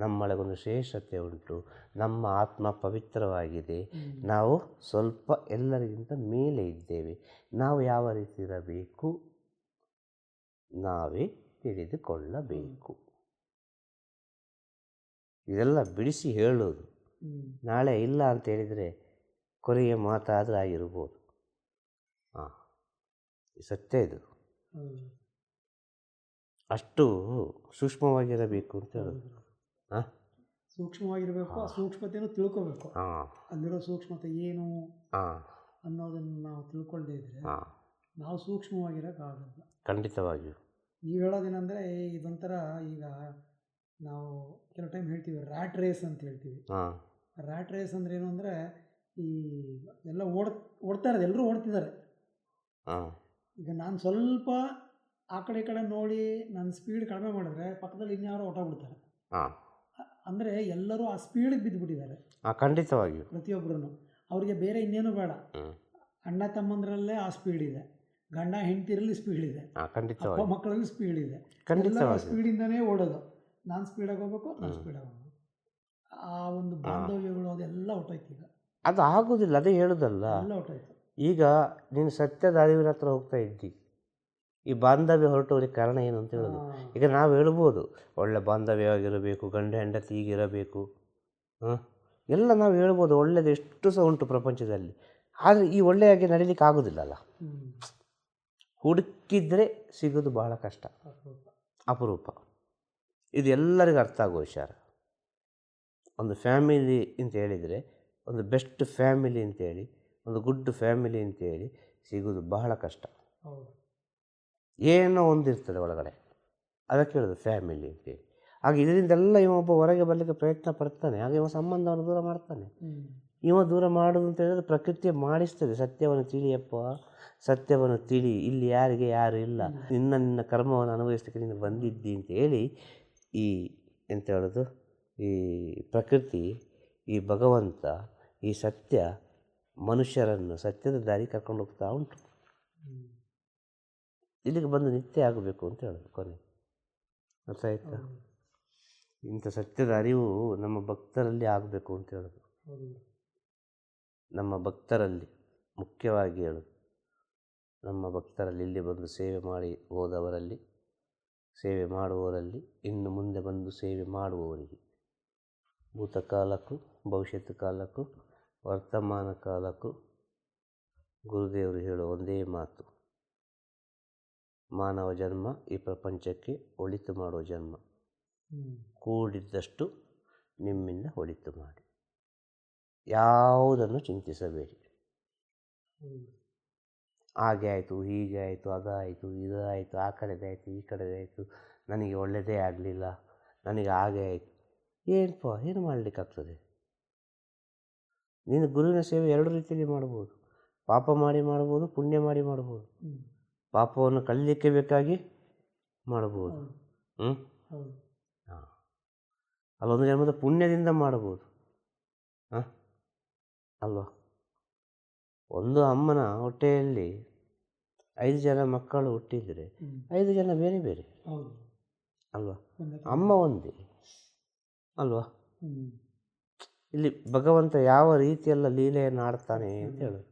[SPEAKER 2] ನಮ್ಮೊಳಗೊಂದು ಶ್ರೇಷ್ಠತೆ ಉಂಟು, ನಮ್ಮ ಆತ್ಮ ಪವಿತ್ರವಾಗಿದೆ, ನಾವು ಸ್ವಲ್ಪ ಎಲ್ಲರಿಗಿಂತ ಮೇಲೆ ಇದ್ದೇವೆ. ನಾವು ಯಾವ ರೀತಿ ಇರಬೇಕು? ನಾವೇ ತಿಳಿದುಕೊಳ್ಳಬೇಕು. ಇದೆಲ್ಲ ಬಿಡಿಸಿ ಹೇಳೋದು. ನಾಳೆ ಇಲ್ಲ ಅಂತ ಹೇಳಿದರೆ ಕೊನೆಯ ಮಾತಾದರೂ ಆಗಿರ್ಬೋದು. ಹಾಂ, ಸತ್ಯ ಇದು. ಅಷ್ಟು ಸೂಕ್ಷ್ಮವಾಗಿರಬೇಕು ಅಂತ ಹೇಳೋದು. ಹಾಂ,
[SPEAKER 4] ಸೂಕ್ಷ್ಮವಾಗಿರಬೇಕು. ಆ ಸೂಕ್ಷ್ಮತೆಯನ್ನು ತಿಳ್ಕೋಬೇಕು.
[SPEAKER 2] ಹಾಂ,
[SPEAKER 4] ಅಲ್ಲಿರೋ ಸೂಕ್ಷ್ಮತೆ ಏನು
[SPEAKER 2] ಹಾಂ,
[SPEAKER 4] ಅನ್ನೋದನ್ನು ನಾವು ತಿಳ್ಕೊಳ್ಳದೇ ಇದ್ದರೆ
[SPEAKER 2] ಹಾಂ,
[SPEAKER 4] ನಾವು ಸೂಕ್ಷ್ಮವಾಗಿರೋಕ್ಕಾಗಲ್ಲ.
[SPEAKER 2] ಖಂಡಿತವಾಗಿಯೂ.
[SPEAKER 4] ನೀವು ಹೇಳೋದೇನೆಂದರೆ ಇದೊಂಥರ, ಈಗ ನಾವು ಕೆಲವು ಟೈಮ್ ಹೇಳ್ತೀವಿ ರ್ಯಾಟ್ ರೇಸ್ ಅಂತ ಹೇಳ್ತೀವಿ.
[SPEAKER 2] ಹಾಂ,
[SPEAKER 4] ರ್ಯಾಟ್ ರೇಸ್ ಅಂದರೆ ಏನು ಅಂದರೆ, ಈ ಎಲ್ಲ ಓಡ್ತಾ ಇರೋದು, ಎಲ್ಲರೂ ಓಡ್ತಿದ್ದಾರೆ.
[SPEAKER 2] ಹಾಂ,
[SPEAKER 4] ಈಗ ನಾನು ಸ್ವಲ್ಪ ಆ ಕಡೆ ಈ ಕಡೆ ನೋಡಿ ನನ್ನ ಸ್ಪೀಡ್ ಕಡಿಮೆ ಮಾಡಿದ್ರೆ ಪಕ್ಕದಲ್ಲಿ ಇನ್ಯಾರೋ ಹೊಟ್ಟೋಗ್ಬಿಡ್ತಾರೆ.
[SPEAKER 2] ಹಾಂ,
[SPEAKER 4] ಅಂದರೆ ಎಲ್ಲರೂ ಆ ಸ್ಪೀಡಿಗೆ ಬಿದ್ದುಬಿಟ್ಟಿದ್ದಾರೆ.
[SPEAKER 2] ಹಾಂ, ಖಂಡಿತವಾಗಿಯೂ.
[SPEAKER 4] ಪ್ರತಿಯೊಬ್ಬರೂ ಅವರಿಗೆ ಬೇರೆ ಇನ್ನೇನು ಬೇಡ.
[SPEAKER 2] ಹ್ಞೂ,
[SPEAKER 4] ಅಣ್ಣ ತಮ್ಮಂದರಲ್ಲೇ ಆ ಸ್ಪೀಡ್ ಇದೆ, ಗಂಡ ಹೆಂಡತಿರಲ್ಲಿ ಸ್ಪೀಡ್ ಇದೆ,
[SPEAKER 2] ಹಾಂ,
[SPEAKER 4] ಅಪ್ಪ
[SPEAKER 2] ಖಂಡಿತವಾಗಿ,
[SPEAKER 4] ಮಕ್ಕಳಲ್ಲಿ ಸ್ಪೀಡ್ ಇದೆ. ಎಲ್ಲರೂ
[SPEAKER 2] ಖಂಡಿತವಾಗಿ.
[SPEAKER 4] ಸ್ಪೀಡಿಂದನೇ ಓಡೋದು. ನಾನು ಸ್ಪೀಡಾಗಿ ಹೋಗ್ಬೇಕು, ನಾನು ಸ್ಪೀಡಾಗಿ ಹೋಗ್ಬೇಕು. ಆ ಒಂದು ಬಾಂಧವ್ಯಗಳು ಅದೆಲ್ಲ ಹೊಟ್ಟೋಯ್ತು. ಈಗ
[SPEAKER 2] ಅದು ಆಗೋದಿಲ್ಲ. ಅದೇ ಹೇಳೋದಲ್ಲ.
[SPEAKER 4] ಎಲ್ಲ ಹೊಟ್ಟೋಯ್ತು.
[SPEAKER 2] ಈಗ ನೀನು ಸತ್ಯದ ಅರಿವಿನ ಹತ್ರ ಹೋಗ್ತಾ ಇದ್ದಿ, ಈ ಬಾಂಧವ್ಯ ಹೊರಟೋರಿಗೆ ಕಾರಣ ಏನು ಅಂತ ಹೇಳೋದು. ಈಗ ನಾವು ಹೇಳ್ಬೋದು ಒಳ್ಳೆ ಬಾಂಧವ್ಯವಾಗಿರಬೇಕು, ಗಂಡ ಹೆಂಡತಿ ಹೀಗಿರಬೇಕು, ಹಾಂ, ಎಲ್ಲ ನಾವು ಹೇಳ್ಬೋದು. ಒಳ್ಳೆಯದು ಎಷ್ಟು ಸಹ ಉಂಟು ಪ್ರಪಂಚದಲ್ಲಿ. ಆದರೆ ಈ ಒಳ್ಳೆಯಾಗಿ ನಡೀಲಿಕ್ಕೆ ಆಗೋದಿಲ್ಲಲ್ಲ. ಹುಡುಕಿದ್ರೆ ಸಿಗೋದು ಬಹಳ ಕಷ್ಟ, ಅಪರೂಪ. ಇದು ಎಲ್ಲರಿಗೂ ಅರ್ಥ ಆಗೋ ವಿಚಾರ. ಒಂದು ಫ್ಯಾಮಿಲಿ ಅಂತ ಹೇಳಿದರೆ, ಒಂದು ಬೆಸ್ಟ್ ಫ್ಯಾಮಿಲಿ ಅಂತೇಳಿ, ಒಂದು ಗುಡ್ ಫ್ಯಾಮಿಲಿ ಅಂತೇಳಿ ಸಿಗೋದು ಬಹಳ ಕಷ್ಟ. ಏನೋ ಒಂದಿರ್ತದೆ ಒಳಗಡೆ, ಅದಕ್ಕೆ ಹೇಳೋದು ಫ್ಯಾಮಿಲಿ ಅಂತೇಳಿ. ಹಾಗೆ ಇದರಿಂದೆಲ್ಲ ಒಬ್ಬ ಹೊರಗೆ ಬರಲಿಕ್ಕೆ ಪ್ರಯತ್ನ ಪಡ್ತಾನೆ. ಹಾಗೆ ಇವ ಸಂಬಂಧವನ್ನು ದೂರ ಮಾಡ್ತಾನೆ. ಇವ ದೂರ ಮಾಡೋದು ಅಂತ ಹೇಳಿದ್ರೆ ಪ್ರಕೃತಿಯೇ ಮಾಡಿಸ್ತದೆ. ಸತ್ಯವನ್ನು ತಿಳಿಯಪ್ಪ, ಸತ್ಯವನ್ನು ತಿಳಿ, ಇಲ್ಲಿ ಯಾರಿಗೆ ಯಾರು ಇಲ್ಲ, ನಿನ್ನ ಕರ್ಮವನ್ನು ಅನುಭವಿಸಲಿಕ್ಕೆ ನೀನು ಬಂದಿದ್ದಿ ಅಂತ ಹೇಳಿ ಈ ಎಂತ ಹೇಳೋದು, ಈ ಪ್ರಕೃತಿ, ಈ ಭಗವಂತ, ಈ ಸತ್ಯ ಮನುಷ್ಯರನ್ನು ಸತ್ಯದ ದಾರಿ ಕರ್ಕೊಂಡು ಹೋಗ್ತಾ ಉಂಟು. ಇಲ್ಲಿಗೆ ಬಂದು ನಿತ್ಯ ಆಗಬೇಕು ಅಂತ ಹೇಳೋದು ಕೊನೆ. ಅರ್ಥ ಆಯ್ತಾ? ಇಂಥ ಸತ್ಯದ ಅರಿವು ನಮ್ಮ ಭಕ್ತರಲ್ಲಿ ಆಗಬೇಕು ಅಂತ ಹೇಳೋದು. ನಮ್ಮ ಭಕ್ತರಲ್ಲಿ ಮುಖ್ಯವಾಗಿ ಹೇಳೋದು, ನಮ್ಮ ಭಕ್ತರಲ್ಲಿ, ಇಲ್ಲಿ ಬಂದು ಸೇವೆ ಮಾಡಿ ಹೋದವರಲ್ಲಿ, ಸೇವೆ ಮಾಡುವವರಲ್ಲಿ, ಇನ್ನು ಮುಂದೆ ಬಂದು ಸೇವೆ ಮಾಡುವವರಿಗೆ, ಭೂತಕಾಲಕ್ಕೂ ಭವಿಷ್ಯತ್ ಕಾಲಕ್ಕೂ ವರ್ತಮಾನ ಕಾಲಕ್ಕೂ ಗುರುದೇವರು ಹೇಳೋ ಒಂದೇ ಮಾತು, ಮಾನವ ಜನ್ಮ ಈ ಪ್ರಪಂಚಕ್ಕೆ ಒಳಿತು ಮಾಡೋ ಜನ್ಮ. ಕೂಡಿದ್ದಷ್ಟು ನಿಮ್ಮಿಂದ ಒಳಿತು ಮಾಡಿ, ಯಾವುದನ್ನು ಚಿಂತಿಸಬೇಡಿ. ಹಾಗೆ ಆಯಿತು, ಹೀಗೆ ಆಯಿತು, ಅದಾಯಿತು, ಇದಾಯಿತು, ಆ ಕಡೆದಾಯಿತು, ಈ ಕಡೆದಾಯಿತು, ನನಗೆ ಒಳ್ಳೆಯದೇ ಆಗಲಿಲ್ಲ, ನನಗೆ ಹಾಗೆ ಆಯಿತು. ಏನಪ್ಪ, ಏನು ಮಾಡಲಿಕ್ಕಾಗ್ತದೆ? ನೀನು ಗುರುವಿನ ಸೇವೆ ಎರಡು ರೀತಿಯಲ್ಲಿ ಮಾಡ್ಬೋದು. ಪಾಪ ಮಾಡಿ ಮಾಡ್ಬೋದು, ಪುಣ್ಯ ಮಾಡಿ ಮಾಡ್ಬೋದು. ಪಾಪವನ್ನು ಕಳೀಲಿಕ್ಕೆ ಬೇಕಾಗಿ ಮಾಡ್ಬೋದು. ಹಾಂ, ಅಲ್ಲೊಂದು ಜನ್ಮದ ಪುಣ್ಯದಿಂದ ಮಾಡ್ಬೋದು. ಹಾಂ, ಅಲ್ವಾ? ಒಂದು ಅಮ್ಮನ ಹೊಟ್ಟೆಯಲ್ಲಿ 5 ಜನ ಮಕ್ಕಳು ಹುಟ್ಟಿದರೆ 5 ಜನ ಬೇರೆ ಬೇರೆ ಅಲ್ವಾ? ಅಮ್ಮ ಒಂದೇ ಅಲ್ವಾ? ಇಲ್ಲಿ ಭಗವಂತ ಯಾವ ರೀತಿಯೆಲ್ಲ ಲೀಲೆಯನ್ನು ಆಡ್ತಾನೆ ಅಂತ ಹೇಳೋದು.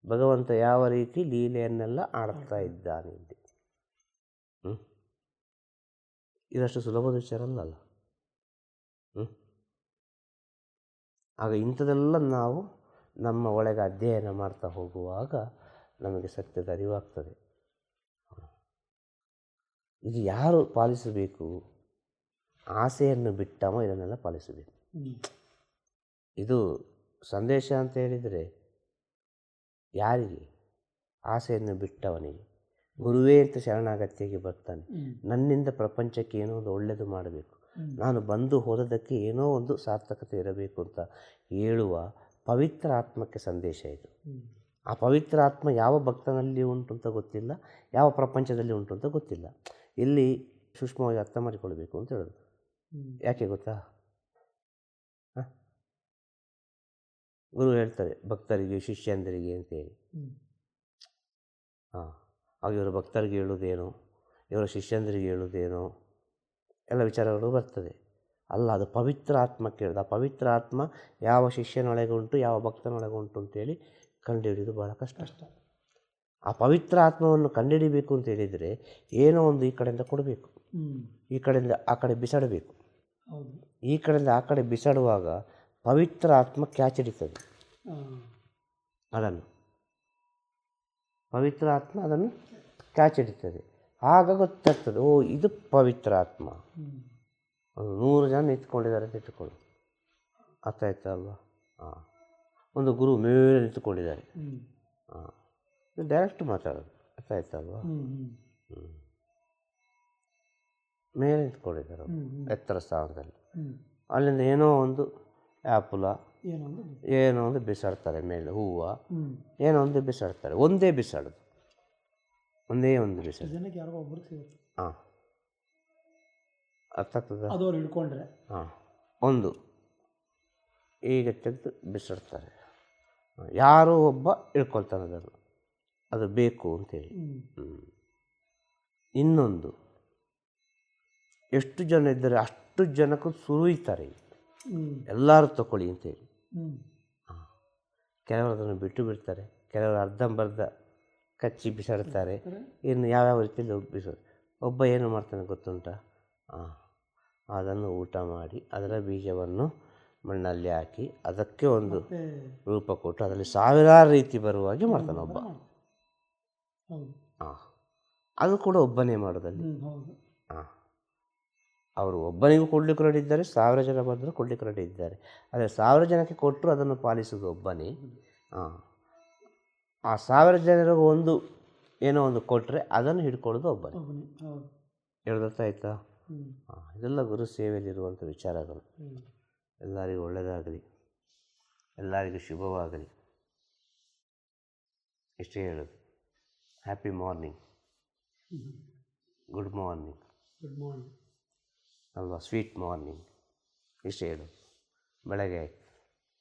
[SPEAKER 2] ಭಗವಂತ ಯಾವ ರೀತಿ ಲೀಲೆಯನ್ನೆಲ್ಲ ಆಡ್ತಾ ಇದ್ದಾನೆ ಇಲ್ಲಿ. ಇದಷ್ಟು ಸುಲಭದ ವಿಚಾರ ಅಲ್ಲಲ್ಲ. ಆಗ ಇಂಥದೆಲ್ಲ ನಾವು ನಮ್ಮ ಒಳಗೆ ಅಧ್ಯಯನ ಮಾಡ್ತಾ ಹೋಗುವಾಗ ನಮಗೆ ಸತ್ಯದ ಅರಿವಾಗ್ತದೆ. ಇದು ಯಾರು ಪಾಲಿಸಬೇಕು? ಆಸೆಯನ್ನು ಬಿಟ್ಟವ ಇದನ್ನೆಲ್ಲ ಪಾಲಿಸಬೇಕು. ಇದು ಸಂದೇಶ ಅಂತ ಹೇಳಿದರೆ ಯಾರಿಗೆ? ಆಸೆಯನ್ನು ಬಿಟ್ಟವನಿಗೆ. ಗುರುವೇ ಅಂತ ಶರಣಾಗತಿಗೆ ಬರ್ತಾನೆ. ನನ್ನಿಂದ ಪ್ರಪಂಚಕ್ಕೆ ಏನೋ ಒಂದು ಒಳ್ಳೆಯದು ಮಾಡಬೇಕು, ನಾನು ಬಂದು ಹೋದದಕ್ಕೆ ಏನೋ ಒಂದು ಸಾರ್ಥಕತೆ ಇರಬೇಕು ಅಂತ ಹೇಳುವ ಪವಿತ್ರ ಆತ್ಮಕ್ಕೆ ಸಂದೇಶ ಇದು. ಆ ಪವಿತ್ರ ಆತ್ಮ ಯಾವ ಭಕ್ತನಲ್ಲಿ ಉಂಟು ಅಂತ ಗೊತ್ತಿಲ್ಲ, ಯಾವ ಪ್ರಪಂಚದಲ್ಲಿ ಉಂಟು ಅಂತ ಗೊತ್ತಿಲ್ಲ. ಇಲ್ಲಿ ಸೂಕ್ಷ್ಮವಾಗಿ ಅರ್ಥ ಮಾಡಿಕೊಳ್ಬೇಕು ಅಂತ ಹೇಳೋದು. ಯಾಕೆ ಗೊತ್ತಾ? ಗುರು ಹೇಳ್ತಾರೆ ಭಕ್ತರಿಗೆ, ಶಿಷ್ಯಂದರಿಗೆ ಅಂತೇಳಿ. ಆಗ ಇವರು ಭಕ್ತರಿಗೆ ಹೇಳೋದೇನೋ, ಇವರ ಶಿಷ್ಯಂದರಿಗೆ ಹೇಳೋದೇನೋ ಎಲ್ಲ ವಿಚಾರಗಳು ಬರ್ತದೆ. ಅಲ್ಲ, ಅದು ಪವಿತ್ರ ಆತ್ಮಕ್ಕೆ ಹೇಳೋದು. ಆ ಪವಿತ್ರ ಆತ್ಮ ಯಾವ ಶಿಷ್ಯನೊಳಗೆ ಉಂಟು, ಯಾವ ಭಕ್ತನೊಳಗೆ ಉಂಟು ಅಂತೇಳಿ ಕಂಡುಹಿಡಿಯೋದು ಭಾಳ ಕಷ್ಟ. ಆ ಪವಿತ್ರ ಆತ್ಮವನ್ನು ಕಂಡುಹಿಡಿಬೇಕು ಅಂತ ಹೇಳಿದರೆ ಏನೋ ಒಂದು ಈ ಕಡೆಯಿಂದ ಕೊಡಬೇಕು, ಈ ಕಡೆಯಿಂದ ಆ ಕಡೆ ಬಿಸಾಡಬೇಕು. ಈ ಕಡೆಯಿಂದ ಆ ಕಡೆ ಬಿಸಾಡುವಾಗ ಪವಿತ್ರ ಆತ್ಮ ಕ್ಯಾಚ್ ಹಿಡಿತದೆ ಅದನ್ನು, ಪವಿತ್ರ ಆತ್ಮ ಅದನ್ನು ಕ್ಯಾಚ್ ಹಿಡಿತದೆ. ಆಗ ಗೊತ್ತಾಗ್ತದೆ, ಓ ಇದು ಪವಿತ್ರ ಆತ್ಮ. ಒಂದು 100 ಜನ ನಿಂತ್ಕೊಂಡಿದ್ದಾರೆ ಅಂತ ಇಟ್ಟುಕೊಳ್ಳಿ, ಅರ್ಥ ಆಯ್ತಾ ಅಲ್ವಾ? ಹಾಂ, ಒಂದು ಗುರು ಮೇಲೆ ನಿಂತ್ಕೊಂಡಿದ್ದಾರೆ, ಹಾಂ, ಡೈರೆಕ್ಟ್ ಮಾತಾಡೋದು, ಅರ್ಥ ಆಯ್ತಾ ಅಲ್ವಾ? ಮೇಲೆ ನಿಂತ್ಕೊಂಡಿದ್ದಾರೆ ಎತ್ತರ ಸ್ಥಾನದಲ್ಲಿ. ಅಲ್ಲಿಂದ ಏನೋ ಒಂದು ಆ್ಯಪಲ ಏನೋ ಒಂದು ಬಿಸಾಡ್ತಾರೆ, ಮೇಲೆ ಹೂವು ಏನೋ ಒಂದು ಬಿಸಾಡ್ತಾರೆ. ಒಂದೇ ಬಿಸಾಡೋದು, ಒಂದೇ ಒಂದು ಬಿಸಾಡೋದು. ಹಾಂ, ಅರ್ಥ ಆಗ್ತದೆ?
[SPEAKER 4] ಹಿಡ್ಕೊಂಡ್ರೆ
[SPEAKER 2] ಹಾಂ, ಒಂದು ಈಗ ತೆಗೆದು ಬಿಸಾಡ್ತಾರೆ. ಯಾರೋ ಒಬ್ಬ ಇಳ್ಕೊಳ್ತಾನೆ ಅದನ್ನು, ಅದು ಬೇಕು ಅಂತೇಳಿ. ಇನ್ನೊಂದು ಎಷ್ಟು ಜನ ಇದ್ದಾರೆ ಅಷ್ಟು ಜನಕ್ಕೂ ಸುರಿಯುತ್ತಾರೆ, ಎಲ್ಲರೂ ತಗೊಳ್ಳಿ ಅಂತೇಳಿ. ಹಾಂ, ಕೆಲವರು ಅದನ್ನು ಬಿಟ್ಟು ಬಿಡ್ತಾರೆ, ಕೆಲವರು ಅರ್ಧಂಬರ್ಧ ಕಚ್ಚಿ ಬಿಸಾಡ್ತಾರೆ, ಇನ್ನು ಯಾವ್ಯಾವ ರೀತಿಯಲ್ಲಿ ಬಿಸಾಡ. ಒಬ್ಬ ಏನು ಮಾಡ್ತಾನೆ ಗೊತ್ತುಂಟ? ಹಾಂ, ಅದನ್ನು ಊಟ ಮಾಡಿ ಅದರ ಬೀಜವನ್ನು ಮಣ್ಣಲ್ಲಿ ಹಾಕಿ ಅದಕ್ಕೆ ಒಂದು ರೂಪ ಕೊಟ್ಟು ಅದರಲ್ಲಿ ಸಾವಿರಾರು ರೀತಿ ಬರುವ ಹಾಗೆ ಮಾಡ್ತಾನೆ ಒಬ್ಬ. ಹಾಂ, ಅದು ಕೂಡ ಒಬ್ಬನೇ ಮಾಡೋದಲ್ಲಿ. ಹಾಂ, ಅವರು ಒಬ್ಬನಿಗೂ ಕೊಡ್ಲಿಕ್ಕೆ ರೆಡಿ ಇದ್ದಾರೆ, 1000 ಜನ ಬಂದರೂ ಕೊಡ್ಲಿಕ್ಕೆ ರೆಡಿ ಇದ್ದಾರೆ. ಆದರೆ 1000 ಜನಕ್ಕೆ ಕೊಟ್ಟರು ಅದನ್ನು ಪಾಲಿಸೋದು ಒಬ್ಬನೇ. ಹಾಂ, ಆ 1000 ಜನರಿಗೂ ಒಂದು ಏನೋ ಒಂದು ಕೊಟ್ಟರೆ ಅದನ್ನು ಹಿಡ್ಕೊಳ್ಳೋದು ಒಬ್ಬನೇ. ಹೇಳ್ದರ್ಥ ಆಯ್ತಾ? ಹಾಂ, ಇದೆಲ್ಲ ಗುರು ಸೇವೆಯಲ್ಲಿರುವಂಥ ವಿಚಾರಗಳು. ಎಲ್ಲರಿಗೂ ಒಳ್ಳೆಯದಾಗಲಿ, ಎಲ್ಲರಿಗೂ ಶುಭವಾಗಲಿ, ಇಷ್ಟೇ ಹೇಳೋದು. ಹ್ಯಾಪಿ ಮಾರ್ನಿಂಗ್, ಗುಡ್ ಮಾರ್ನಿಂಗ್ ಅಲ್ವಾ? ಸ್ವೀಟ್ ಮಾರ್ನಿಂಗ್, ಇಷ್ಟೇ ಹೇಳೋದು. ಬೆಳಗ್ಗೆ ಆಯಿತು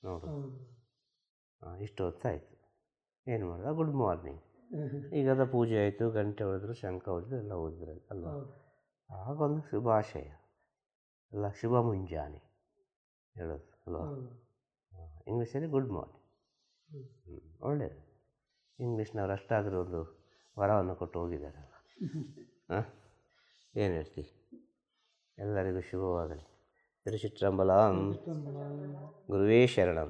[SPEAKER 2] ನೋಡು, ಇಷ್ಟು ಹೊತ್ತಾಯಿತು, ಏನು ಮಾಡೋದು? Good morning. ಈಗ ಅದ ಪೂಜೆ ಆಯಿತು, ಗಂಟೆ ಹೊಡೆದ್ರು, ಶಂಖ ಹೊಡೆದ್ರು, ಎಲ್ಲ ಓದಿದ್ರು ಅಲ್ವಾ? ಆಗೊಂದು ಶುಭಾಶಯ, ಎಲ್ಲ ಶುಭ ಮುಂಜಾನೆ ಹೇಳೋದು ಅಲ್ವಾ? ಇಂಗ್ಲೀಷಲ್ಲಿ ಗುಡ್ ಮಾರ್ನಿಂಗ್. ಒಳ್ಳೆಯದು. ಇಂಗ್ಲೀಷ್ನವ್ರು ಅಷ್ಟಾದರೂ ಒಂದು ವರವನ್ನು ಕೊಟ್ಟು ಹೋಗಿದ್ದಾರೆ. ಹಾಂ, ಏನು ಹೇಳ್ತಿ? ಎಲ್ಲರಿಗೂ ಶುಭವಾಗಲಿ. ತಿರುಚಿಟ್ರಂಬಲಂ. ಗುರುವೇ ಶರಣಂ.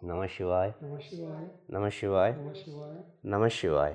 [SPEAKER 2] ನಮಃ ಶಿವಾಯ, ನಮಃ ಶಿವಾಯ, ನಮಃ ಶಿವಾಯ.